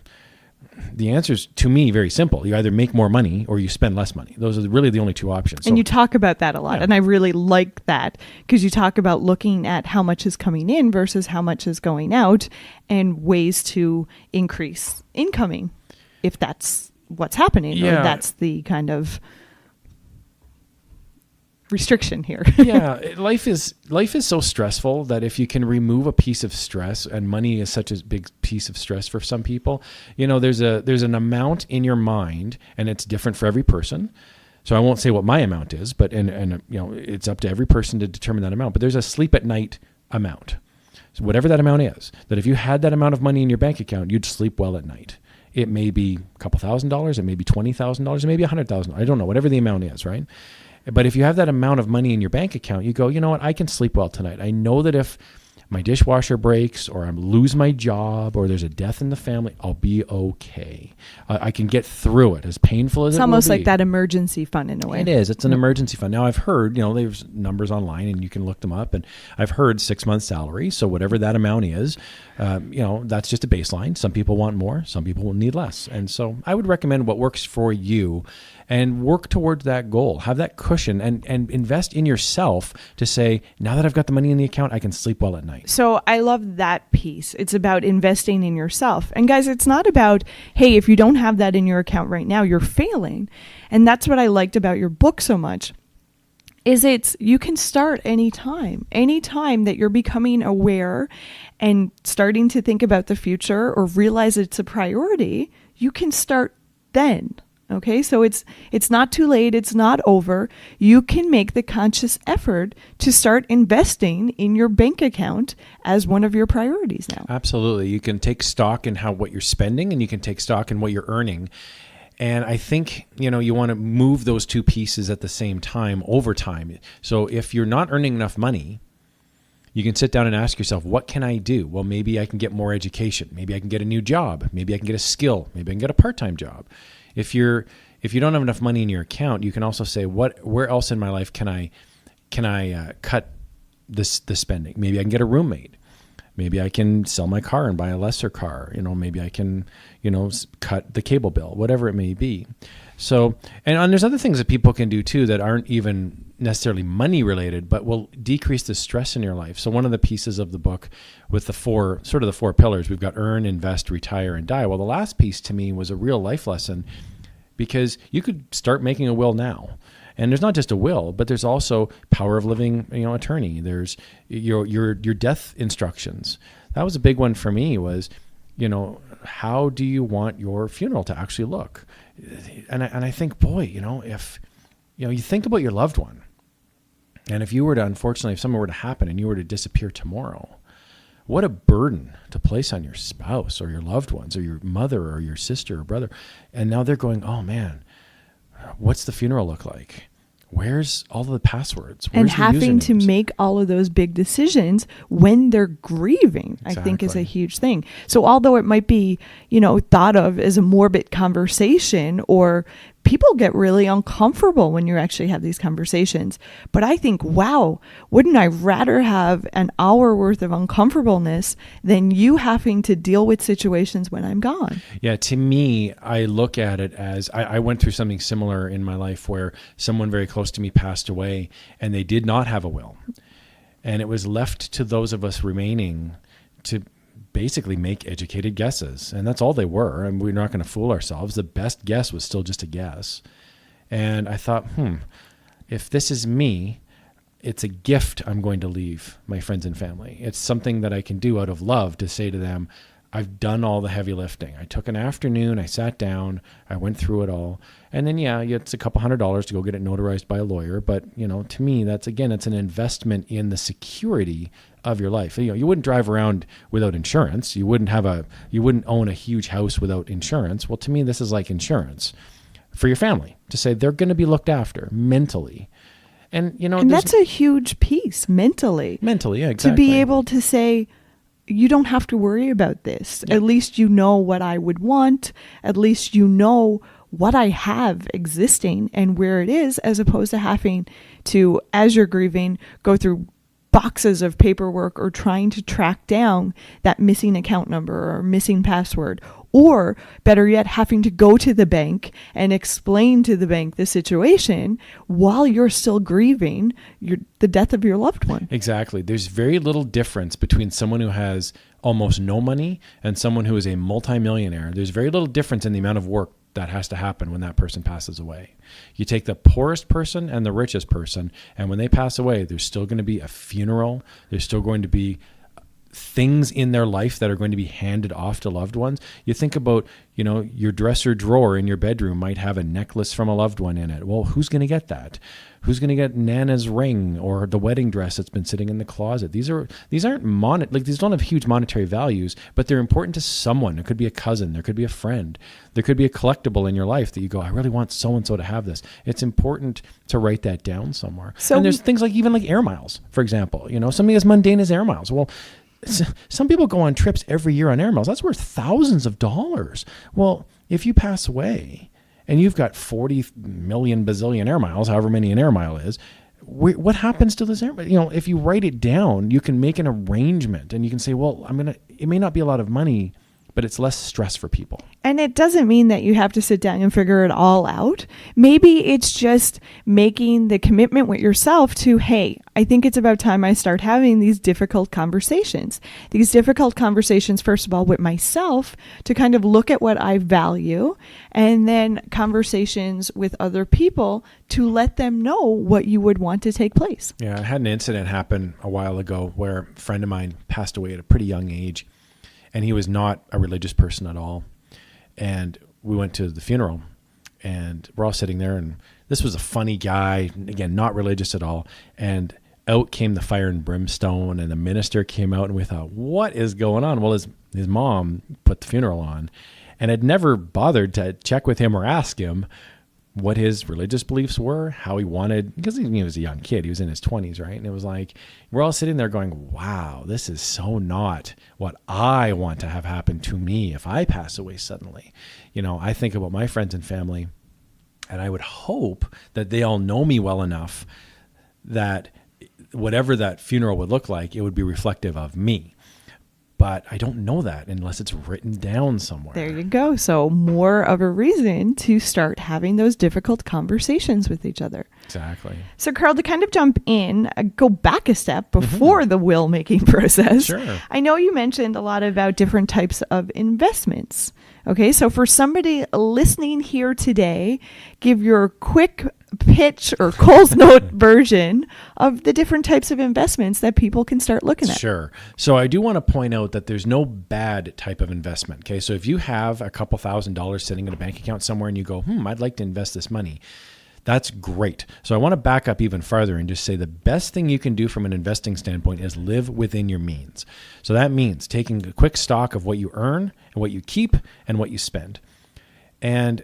the answer is, to me, very simple. You either make more money or you spend less money. Those are really the only two options. And you talk about that a lot. Yeah. And I really like that, because you talk about looking at how much is coming in versus how much is going out and ways to increase incoming if that's what's happening. Yeah. Or that's the kind of restriction here. Yeah, life is so stressful that if you can remove a piece of stress, and money is such a big piece of stress for some people, there's an amount in your mind, and it's different for every person. So I won't say what my amount is, but and it's up to every person to determine that amount. But there's a sleep at night amount. So whatever that amount is, that if you had that amount of money in your bank account, you'd sleep well at night. It may be a couple $1,000s, it may be $20,000, it may be $100,000. I don't know, whatever the amount is, right? But if you have that amount of money in your bank account, you go, you know what, I can sleep well tonight. I know that if my dishwasher breaks, or I lose my job, or there's a death in the family, I'll be okay. I can get through it, as painful as it will be. It's almost like that emergency fund in a way. It is. It's an emergency fund. Now, I've heard, there's numbers online and you can look them up, and I've heard 6 months salary. So whatever that amount is, that's just a baseline. Some people want more, some people will need less. And so I would recommend what works for you, and work towards that goal. Have that cushion and invest in yourself to say, now that I've got the money in the account, I can sleep well at night. So I love that piece. It's about investing in yourself. And guys, it's not about, hey, if you don't have that in your account right now, you're failing. And that's what I liked about your book so much, is you can start anytime that you're becoming aware and starting to think about the future or realize it's a priority, you can start then. Okay, so it's not too late. It's not over. You can make the conscious effort to start investing in your bank account as one of your priorities now. Absolutely. You can take stock in what you're spending, and you can take stock in what you're earning. And I think, you want to move those two pieces at the same time over time. So if you're not earning enough money, you can sit down and ask yourself, what can I do? Well, maybe I can get more education. Maybe I can get a new job. Maybe I can get a skill. Maybe I can get a part-time job. If you don't have enough money in your account, you can also say, where else in my life can I cut the spending? Maybe I can get a roommate. Maybe I can sell my car and buy a lesser car. Maybe I can, cut the cable bill, whatever it may be. So, and there's other things that people can do too that aren't even necessarily money related, but will decrease the stress in your life. So one of the pieces of the book with the four pillars, we've got earn, invest, retire, and die. Well, the last piece to me was a real life lesson, because you could start making a will now. And there's not just a will, but there's also power of living, attorney. There's your death instructions. That was a big one for me, was, how do you want your funeral to actually look? And I think, boy, if, you think about your loved one, and if you were to, unfortunately, if something were to happen and you were to disappear tomorrow, what a burden to place on your spouse or your loved ones or your mother or your sister or brother. And now they're going, oh man, what's the funeral look like? Where's all of the passwords? Where's and the having to usernames? make all of those big decisions when they're grieving, I think is a Exactly. huge thing. So although it might be, thought of as a morbid conversation, or people get really uncomfortable when you actually have these conversations. But I think, wow, wouldn't I rather have an hour worth of uncomfortableness than you having to deal with situations when I'm gone? Yeah, to me, I look at it as I went through something similar in my life where someone very close to me passed away and they did not have a will. And it was left to those of us remaining to basically make educated guesses. And that's all they were. And we're not going to fool ourselves. The best guess was still just a guess. And I thought, if this is me, it's a gift I'm going to leave my friends and family. It's something that I can do out of love to say to them, I've done all the heavy lifting. I took an afternoon, I sat down, I went through it all. And then, it's a couple $100 to go get it notarized by a lawyer. But, to me, it's an investment in the security of your life. You wouldn't drive around without insurance. You wouldn't own a huge house without insurance. Well, to me, this is like insurance for your family to say they're going to be looked after mentally. And, And that's a huge piece mentally. Mentally, yeah, exactly. To be able to say, you don't have to worry about this. Yeah. At least you know what I would want. At least you know what I have existing and where it is, as opposed to having to, as you're grieving, go through boxes of paperwork or trying to track down that missing account number or missing password, or better yet, having to go to the bank and explain to the bank the situation while you're still grieving the death of your loved one. Exactly. There's very little difference between someone who has almost no money and someone who is a multimillionaire. There's very little difference in the amount of work that has to happen when that person passes away. You take the poorest person and the richest person, and when they pass away, there's still going to be a funeral. There's still going to be things in their life that are going to be handed off to loved ones. You think about, your dresser drawer in your bedroom might have a necklace from a loved one in it. Well, who's going to get that? Who's going to get Nana's ring or the wedding dress that's been sitting in the closet? These aren't these don't have huge monetary values, but they're important to someone. It could be a cousin. There could be a friend. There could be a collectible in your life that you go, I really want so-and-so to have this. It's important to write that down somewhere. So, and there's things like even like air miles, for example, something as mundane as air miles. Well, some people go on trips every year on air miles. That's worth thousands of dollars. Well, if you pass away and you've got 40 million bazillion air miles, however many an air mile is, what happens to this air mile? If you write it down, you can make an arrangement and you can say, well, it may not be a lot of money, but it's less stress for people. And it doesn't mean that you have to sit down and figure it all out. Maybe it's just making the commitment with yourself to, hey, I think it's about time I start having these difficult conversations. These difficult conversations, first of all, with myself to kind of look at what I value, and then conversations with other people to let them know what you would want to take place. Yeah, I had an incident happen a while ago where a friend of mine passed away at a pretty young age. And he was not a religious person at all. And we went to the funeral and we're all sitting there, and this was a funny guy, again, not religious at all. And out came the fire and brimstone, and the minister came out, and we thought, what is going on? Well, his mom put the funeral on, and had never bothered to check with him or ask him what his religious beliefs were, how he wanted, because he was a young kid. He was in his 20s, right? And it was like, we're all sitting there going, wow, this is so not what I want to have happen to me if I pass away suddenly. I think about my friends and family, and I would hope that they all know me well enough that whatever that funeral would look like, it would be reflective of me. But I don't know that unless it's written down somewhere. There you go. So more of a reason to start having those difficult conversations with each other. Exactly. So Karl, to kind of jump in, go back a step before the will making process. Sure. I know you mentioned a lot about different types of investments. Okay, so for somebody listening here today, give your quick pitch or Cole's Note version of the different types of investments that people can start looking at. Sure. So I do want to point out that there's no bad type of investment. Okay. So if you have a couple $1,000s sitting in a bank account somewhere and you go, I'd like to invest this money, That's great. So I want to back up even farther and just say the best thing you can do from an investing standpoint is live within your means. So that means taking a quick stock of what you earn and what you keep and what you spend. And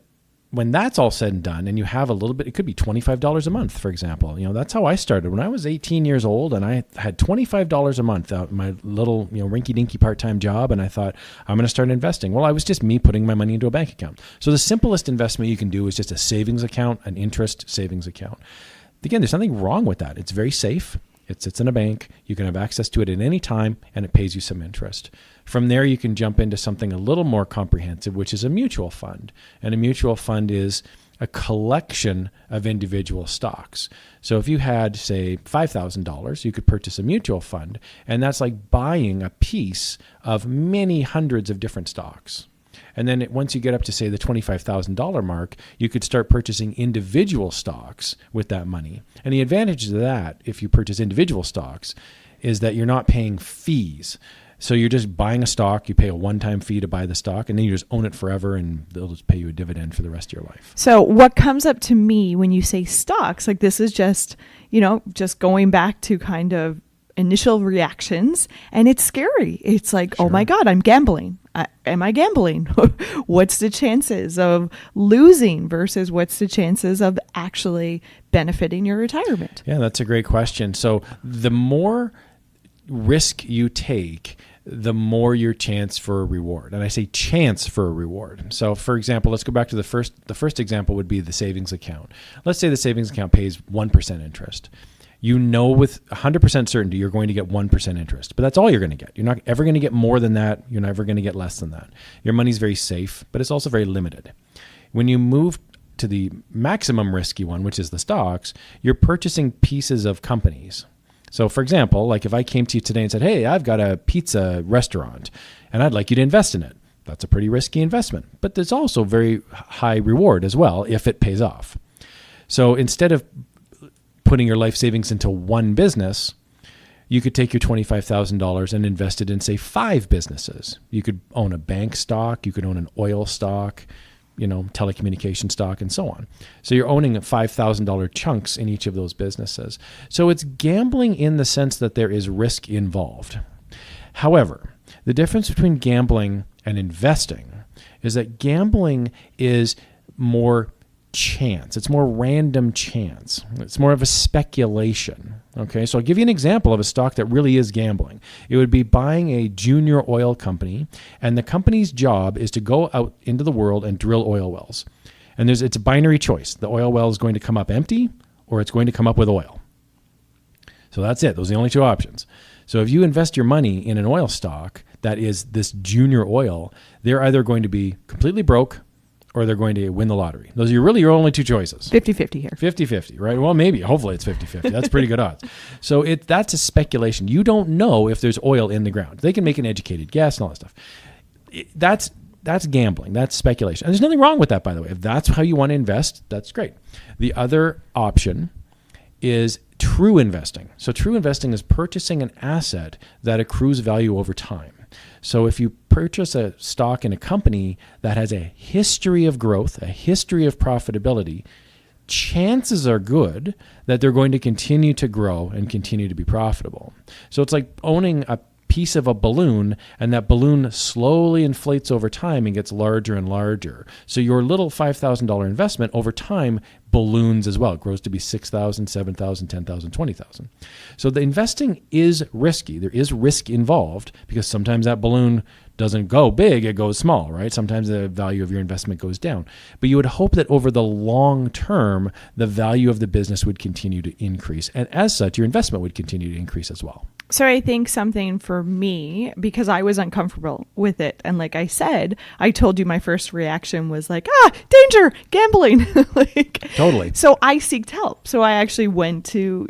when that's all said and done, and you have a little bit, it could be $25 a month, for example. That's how I started. When I was 18 years old and I had $25 a month out my little, rinky-dinky part-time job, and I thought, I'm going to start investing. Well, I was just me putting my money into a bank account. So the simplest investment you can do is just a savings account, an interest savings account. Again, there's nothing wrong with that. It's very safe. It sits in a bank. You can have access to it at any time, and it pays you some interest. From there, you can jump into something a little more comprehensive, which is a mutual fund. And a mutual fund is a collection of individual stocks. So if you had, say, $5,000, you could purchase a mutual fund, and that's like buying a piece of many hundreds of different stocks. And then once you get up to, say, the $25,000 mark, you could start purchasing individual stocks with that money. And the advantage of that, if you purchase individual stocks, is that you're not paying fees. So you're just buying a stock, you pay a one-time fee to buy the stock, and then you just own it forever, and they'll just pay you a dividend for the rest of your life. So what comes up to me when you say stocks, like this is just, just going back to kind of initial reactions, and it's scary. It's like, Sure. Oh my God, I'm gambling. Am I gambling? What's the chances of losing versus what's the chances of actually benefiting your retirement? Yeah, that's a great question. So the more risk you take, the more your chance for a reward. And I say chance for a reward. So for example, let's go back to the first example would be the savings account. Let's say the savings account pays 1% interest. With 100% certainty you're going to get 1% interest, but that's all you're going to get. You're not ever going to get more than that. You're never going to get less than that. Your money's very safe, but it's also very limited. When you move to the maximum risky one, which is the stocks, you're purchasing pieces of companies. So for example, like if I came to you today and said, hey, I've got a pizza restaurant and I'd like you to invest in it. That's a pretty risky investment, but there's also very high reward as well if it pays off. So instead of putting your life savings into one business, you could take your $25,000 and invest it in, say, 5 businesses. You could own a bank stock, you could own an oil stock, telecommunication stock, and so on. So you're owning $5,000 chunks in each of those businesses. So it's gambling in the sense that there is risk involved. However, the difference between gambling and investing is that gambling is more chance. It's more random chance. It's more of a speculation. Okay, so I'll give you an example of a stock that really is gambling. It would be buying a junior oil company, and the company's job is to go out into the world and drill oil wells. And it's a binary choice. The oil well is going to come up empty, or it's going to come up with oil. So that's it. Those are the only 2 options. So if you invest your money in an oil stock that is this junior oil, they're either going to be completely broke or they're going to win the lottery. Those are really your only 2 choices. 50-50 here. 50-50, right? Well, maybe. Hopefully it's 50-50. That's pretty good odds. So that's a speculation. You don't know if there's oil in the ground. They can make an educated guess and all that stuff. That's gambling. That's speculation. And there's nothing wrong with that, by the way. If that's how you want to invest, that's great. The other option is true investing. So true investing is purchasing an asset that accrues value over time. So if you purchase a stock in a company that has a history of growth, a history of profitability, chances are good that they're going to continue to grow and continue to be profitable. So it's like owning a piece of a balloon, and that balloon slowly inflates over time and gets larger and larger. So your little $5,000 investment over time balloons as well. It grows to be $6,000, $7,000, $10,000, $20,000. So the investing is risky. There is risk involved because sometimes that balloon doesn't go big, it goes small, right? Sometimes the value of your investment goes down. But you would hope that over the long term, the value of the business would continue to increase. And as such, your investment would continue to increase as well. So I think something for me, because I was uncomfortable with it. And like I said, I told you my first reaction was like, danger, gambling. Totally. So I seeked help. So I actually went to,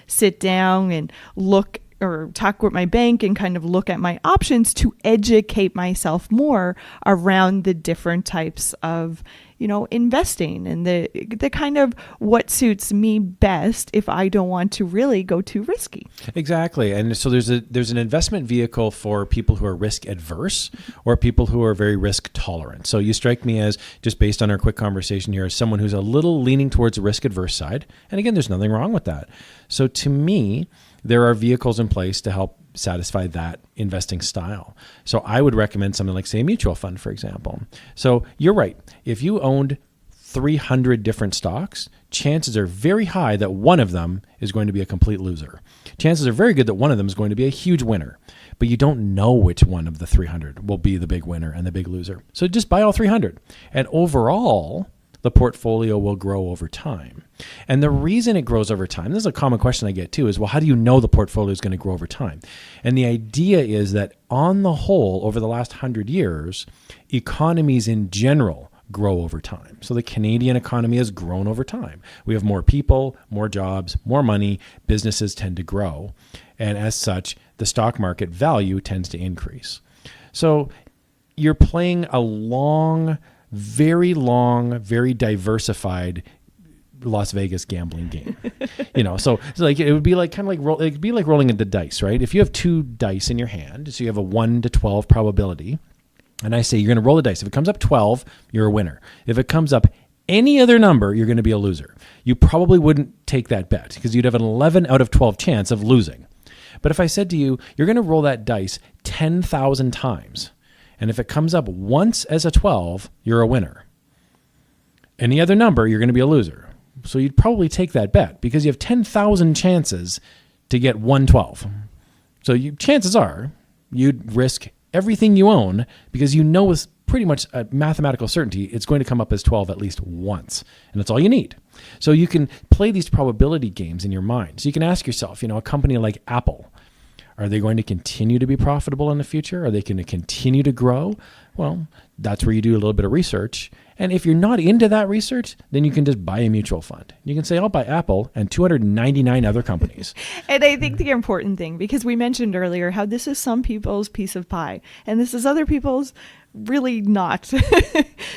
sit down and look or talk with my bank and kind of look at my options to educate myself more around the different types of investing and the kind of what suits me best if I don't want to really go too risky. Exactly. And so there's an investment vehicle for people who are risk adverse or people who are very risk tolerant. So you strike me as, just based on our quick conversation here, as someone who's a little leaning towards the risk adverse side. And again, there's nothing wrong with that. So to me, there are vehicles in place to help satisfy that investing style. So I would recommend something like, say, a mutual fund, for example. So you're right. If you owned 300 different stocks, chances are very high that one of them is going to be a complete loser. Chances are very good that one of them is going to be a huge winner, but you don't know which one of the 300 will be the big winner and the big loser. So just buy all 300. And overall, the portfolio will grow over time. And the reason it grows over time, this is a common question I get too, is, well, how do you know the portfolio is going to grow over time? And the idea is that on the whole, over the last 100 years, economies in general grow over time. So the Canadian economy has grown over time. We have more people, more jobs, more money, businesses tend to grow. And as such, the stock market value tends to increase. So you're playing a long, very diversified Las Vegas gambling game. So like it would be like it'd be like rolling the dice, right? If you have 2 dice in your hand, so you have a 1 to 12 probability, and I say you're going to roll the dice. If it comes up 12, you're a winner. If it comes up any other number, you're going to be a loser. You probably wouldn't take that bet because you'd have an 11 out of 12 chance of losing. But if I said to you, you're going to roll that dice 10,000 times, and if it comes up once as a 12, you're a winner. Any other number, you're going to be a loser. So you'd probably take that bet because you have 10,000 chances to get 112. So chances are you'd risk everything you own because you know with pretty much a mathematical certainty it's going to come up as 12 at least once. And that's all you need. So you can play these probability games in your mind. So you can ask yourself, a company like Apple, are they going to continue to be profitable in the future? Are they going to continue to grow? Well, that's where you do a little bit of research. And if you're not into that research, then you can just buy a mutual fund. You can say, I'll buy Apple and 299 other companies. And I think the important thing, because we mentioned earlier how this is some people's piece of pie, and this is other people's really not.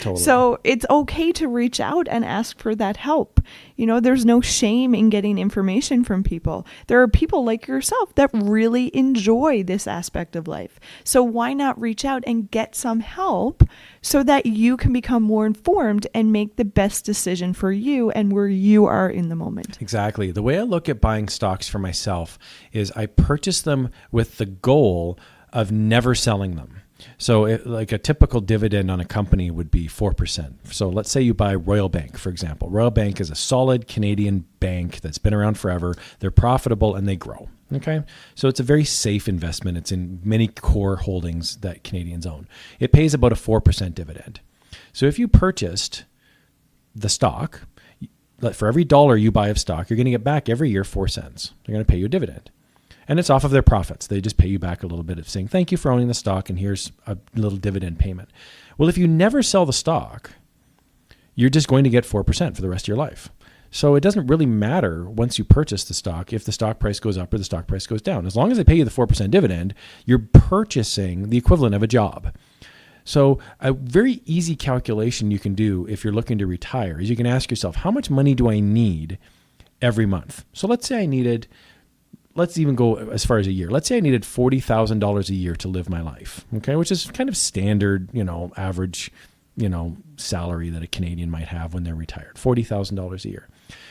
Totally. So it's okay to reach out and ask for that help. There's no shame in getting information from people. There are people like yourself that really enjoy this aspect of life. So why not reach out and get some help so that you can become more informed and make the best decision for you and where you are in the moment? Exactly. The way I look at buying stocks for myself is I purchase them with the goal of never selling them. So like a typical dividend on a company would be 4%. So let's say you buy Royal Bank, for example. Royal Bank is a solid Canadian bank that's been around forever. They're profitable and they grow. Okay. So it's a very safe investment. It's in many core holdings that Canadians own. It pays about a 4% dividend. So if you purchased the stock, for every dollar you buy of stock, you're going to get back every year 4 cents. They're going to pay you a dividend. And it's off of their profits. They just pay you back a little bit of saying, thank you for owning the stock, and here's a little dividend payment. Well, if you never sell the stock, you're just going to get 4% for the rest of your life. So it doesn't really matter once you purchase the stock if the stock price goes up or the stock price goes down. As long as they pay you the 4% dividend, you're purchasing the equivalent of a job. So a very easy calculation you can do if you're looking to retire is you can ask yourself, how much money do I need every month? So let's say let's even go as far as a year. Let's say I needed $40,000 a year to live my life, okay, which is kind of standard, average, salary that a Canadian might have when they're retired, $40,000 a year.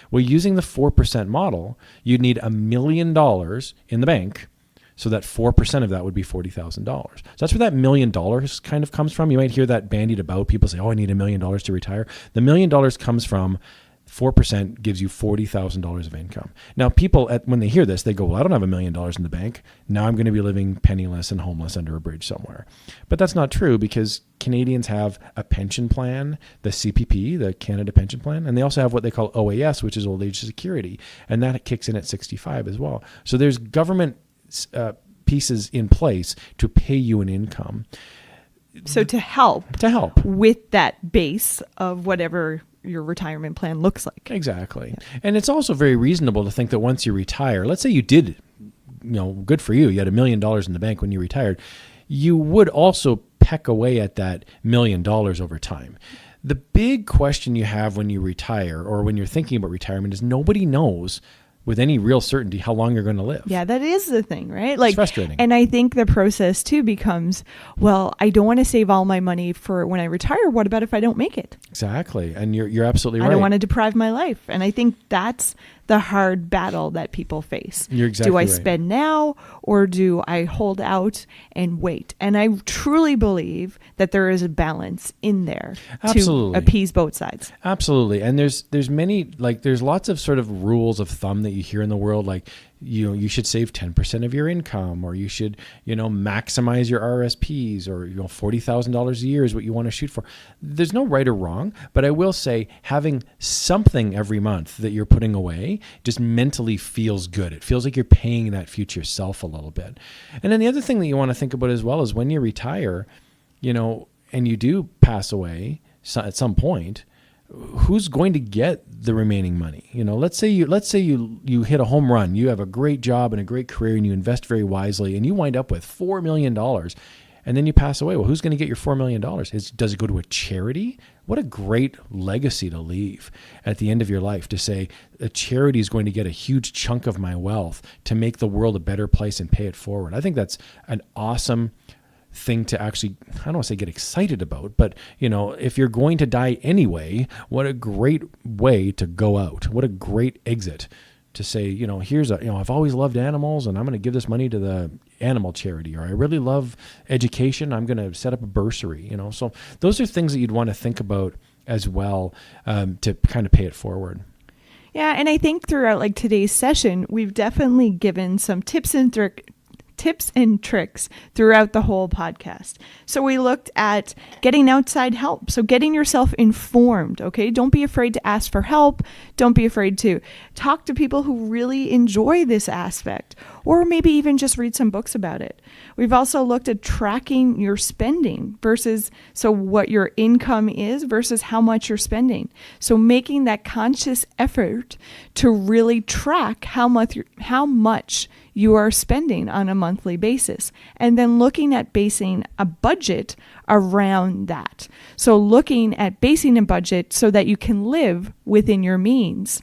Well, using the 4% model, you'd need $1 million in the bank, so that 4% of that would be $40,000. So that's where that $1 million kind of comes from. You might hear that bandied about. People say, oh, I need $1 million to retire. The $1 million comes from 4% gives you $40,000 of income. Now, people, when they hear this, they go, well, I don't have $1 million in the bank. Now I'm going to be living penniless and homeless under a bridge somewhere. But that's not true because Canadians have a pension plan, the CPP, the Canada Pension Plan, and they also have what they call OAS, which is Old Age Security, and that kicks in at 65 as well. So there's government pieces in place to pay you an income. So to help with that base of whatever your retirement plan looks like. Exactly. Yeah. And it's also very reasonable to think that once you retire, let's say you did, good for you, you had $1 million in the bank when you retired, you would also peck away at that $1 million over time. the big question you have when you retire or when you're thinking about retirement is nobody knows with any real certainty how long you're going to live. Yeah, that is the thing, right? Like, it's frustrating. And I think the process too becomes, well, I don't want to save all my money for when I retire. What about if I don't make it? Exactly. And you're absolutely right. I don't want to deprive my life. And I think that's the hard battle that people face. You're exactly Do I right. spend now or do I hold out and wait? And I truly believe that there is a balance in there Absolutely. to appease both sides. Absolutely. And there's many, like, there's lots of sort of rules of thumb that you hear in the world, like, you should save 10% of your income, or you should, maximize your RSPs, or, $40,000 a year is what you want to shoot for. There's no right or wrong, but I will say having something every month that you're putting away just mentally feels good. It feels like you're paying that future self a little bit. And then the other thing that you want to think about as well is when you retire, and you do pass away at some point, who's going to get the remaining money? Let's say you hit a home run, you have a great job and a great career, and you invest very wisely, and you wind up with $4 million, and then you pass away. Well, who's going to get your $4 million? Does it go to a charity? What a great legacy to leave at the end of your life, to say a charity is going to get a huge chunk of my wealth to make the world a better place and pay it forward. I think that's an awesome thing to actually, I don't want to say get excited about, but if you're going to die anyway, what a great way to go out. What a great exit to say, here's I've always loved animals and I'm going to give this money to the animal charity, or I really love education, I'm going to set up a bursary, So those are things that you'd want to think about as well, to kind of pay it forward. Yeah. And I think throughout today's session, we've definitely given some tips and tricks throughout the whole podcast. So we looked at getting outside help. So getting yourself informed, okay? Don't be afraid to ask for help. Don't be afraid to talk to people who really enjoy this aspect, or maybe even just read some books about it. We've also looked at tracking your spending versus what your income is versus how much you're spending. So making that conscious effort to really track how much you are spending on a monthly basis, and then looking at basing a budget around that. So looking at basing a budget so that you can live within your means.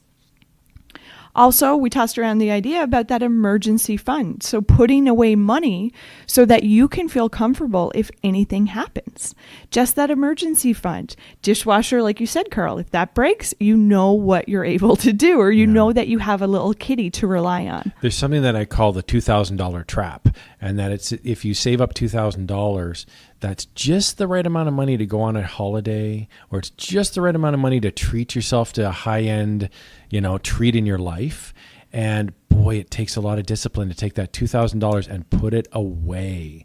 Also, we tossed around the idea about that emergency fund. So putting away money so that you can feel comfortable if anything happens. Just that emergency fund. Dishwasher, like you said, Karl, if that breaks, you know what you're able to do, or you know that you have a little kitty to rely on. There's something that I call the $2,000 trap, and that it's if you save up $2,000, that's just the right amount of money to go on a holiday, or it's just the right amount of money to treat yourself to a high-end, treat in your life. And boy, it takes a lot of discipline to take that $2,000 and put it away.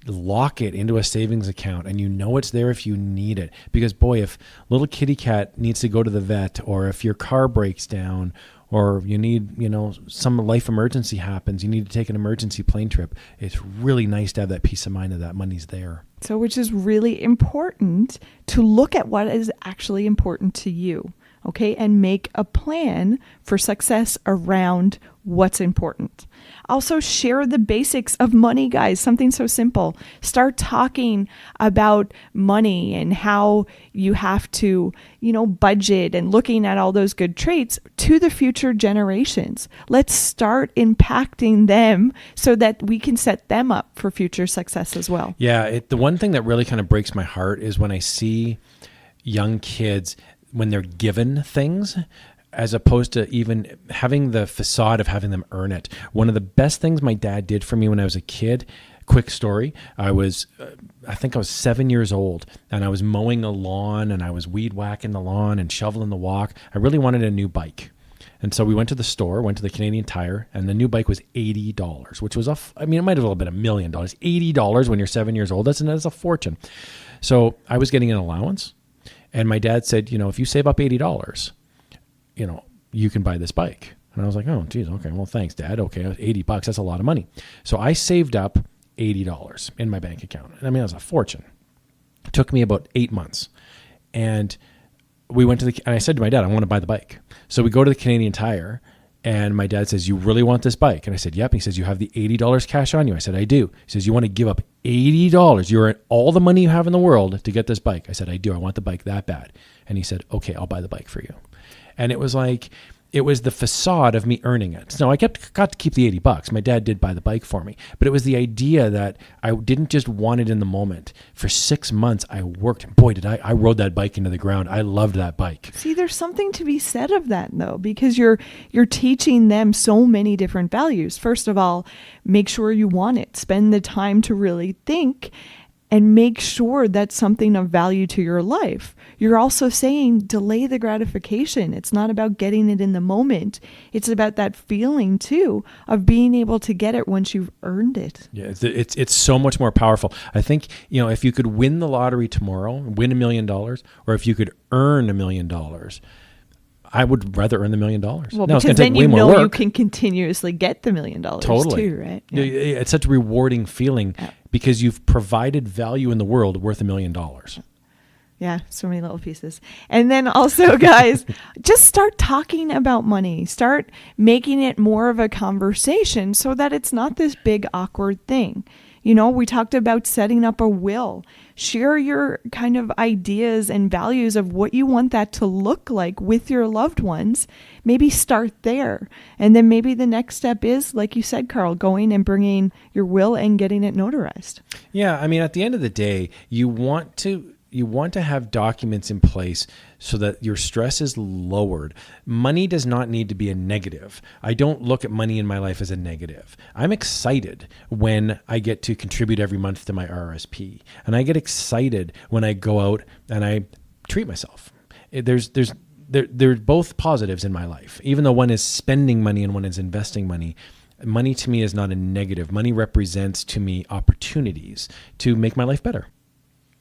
Lock it into a savings account, and it's there if you need it. Because boy, if little kitty cat needs to go to the vet, or if your car breaks down, or you need, some life emergency happens, you need to take an emergency plane trip, it's really nice to have that peace of mind that money's there. So, which is really important to look at what is actually important to you, okay? And make a plan for success around what's important. Also, share the basics of money, guys. Something so simple. Start talking about money and how you have to, budget, and looking at all those good traits to the future generations. Let's start impacting them so that we can set them up for future success as well. Yeah, the one thing that really kind of breaks my heart is when I see young kids, when they're given things, as opposed to even having the facade of having them earn it. One of the best things my dad did for me when I was a kid, quick story, I think I was 7 years old, and I was mowing a lawn, and I was weed whacking the lawn and shoveling the walk. I really wanted a new bike. And so we went to the store, went to the Canadian Tire, and the new bike was $80, which was it might have been $1 million. $80 when you're 7 years old, that's a fortune. So I was getting an allowance, and my dad said, if you save up $80, you can buy this bike. And I was like, oh, geez, okay, well, thanks, Dad. Okay, $80, that's a lot of money. So I saved up $80 in my bank account. I mean, that was a fortune. It took me about 8 months. And we went and I said to my dad, I want to buy the bike. So we go to the Canadian Tire, And my dad says, you really want this bike? And I said, yep. He says, you have the $80 cash on you? I said, I do. He says, you want to give up $80? You're at all the money you have in the world to get this bike? I said, I do. I want the bike that bad. And he said, okay, I'll buy the bike for you. And it was like, it was the facade of me earning it. So I got to keep the $80. My dad did buy the bike for me, but it was the idea that I didn't just want it in the moment. For 6 months, I worked. Boy, did I rode that bike into the ground. I loved that bike. See, there's something to be said of that, though, because you're teaching them so many different values. First of all, make sure you want it. Spend the time to really think and make sure that's something of value to your life. You're also saying delay the gratification. It's not about getting it in the moment. It's about that feeling too of being able to get it once you've earned it. Yeah, it's so much more powerful. I think, if you could win the lottery tomorrow, win $1 million, or if you could earn $1 million, I would rather earn the $1 million. Well, because then you know you can continuously get the $1 million too, right? Yeah. It's such a rewarding feeling because you've provided value in the world worth $1 million. Yeah, so many little pieces. And then also, guys, just start talking about money. Start making it more of a conversation so that it's not this big awkward thing. We talked about setting up a will. Share your kind of ideas and values of what you want that to look like with your loved ones. Maybe start there. And then maybe the next step is, like you said, Karl, going and bringing your will and getting it notarized. Yeah, at the end of the day, you want to have documents in place so that your stress is lowered. Money does not need to be a negative. I don't look at money in my life as a negative. I'm excited when I get to contribute every month to my RSP. And I get excited when I go out and I treat myself. There's both positives in my life. Even though one is spending money and one is investing money, money to me is not a negative. Money represents to me opportunities to make my life better.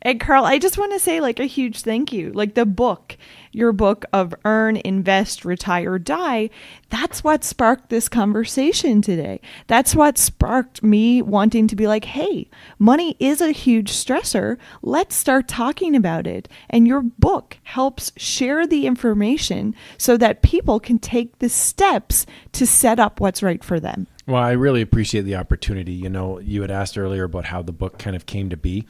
And Karl, I just want to say a huge thank you. Your book of Earn, Invest, Retire, Die, that's what sparked this conversation today. That's what sparked me wanting to be like, hey, money is a huge stressor. Let's start talking about it. And your book helps share the information so that people can take the steps to set up what's right for them. Well, I really appreciate the opportunity. You had asked earlier about how the book kind of came to be.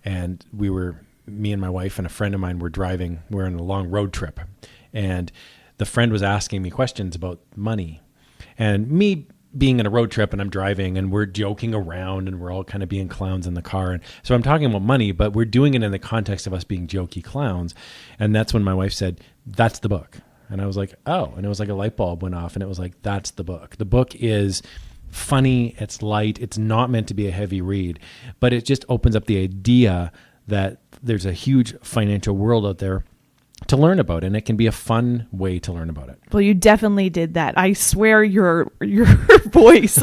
And me and my wife and a friend of mine were driving. We're on a long road trip. And the friend was asking me questions about money. And me being in a road trip and I'm driving and we're joking around and we're all kind of being clowns in the car. And so I'm talking about money, but we're doing it in the context of us being jokey clowns. And that's when my wife said, that's the book. And I was like, oh. And it was like a light bulb went off and it was like, that's the book. The book is funny, it's light, it's not meant to be a heavy read, but it just opens up the idea that there's a huge financial world out there to learn about, and it can be a fun way to learn about it. Well, you definitely did that. I swear your voice,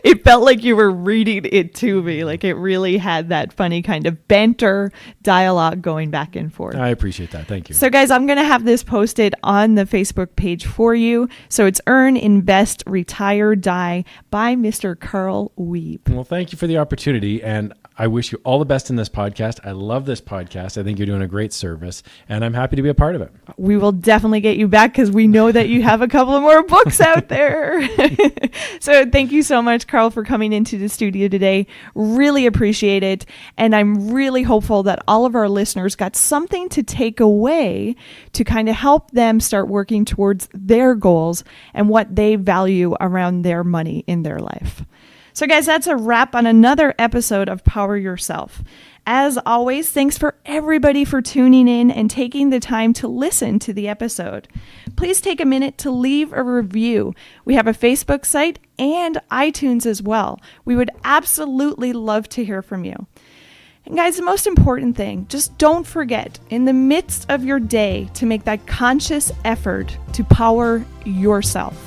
it felt like you were reading it to me. It really had that funny kind of banter dialogue going back and forth. I appreciate that. Thank you. So guys, I'm going to have this posted on the Facebook page for you. So it's Earn, Invest, Retire, Die by Mr. Karl Wiebe. Well, thank you for the opportunity, and I wish you all the best in this podcast. I love this podcast. I think you're doing a great service, and I'm happy to be a part of it. We will definitely get you back because we know that you have a couple of more books out there. So thank you so much, Karl, for coming into the studio today. Really appreciate it. And I'm really hopeful that all of our listeners got something to take away to kind of help them start working towards their goals and what they value around their money in their life. So guys, that's a wrap on another episode of Power Yourself. As always, thanks for everybody for tuning in and taking the time to listen to the episode. Please take a minute to leave a review. We have a Facebook site and iTunes as well. We would absolutely love to hear from you. And guys, the most important thing, just don't forget in the midst of your day to make that conscious effort to power yourself.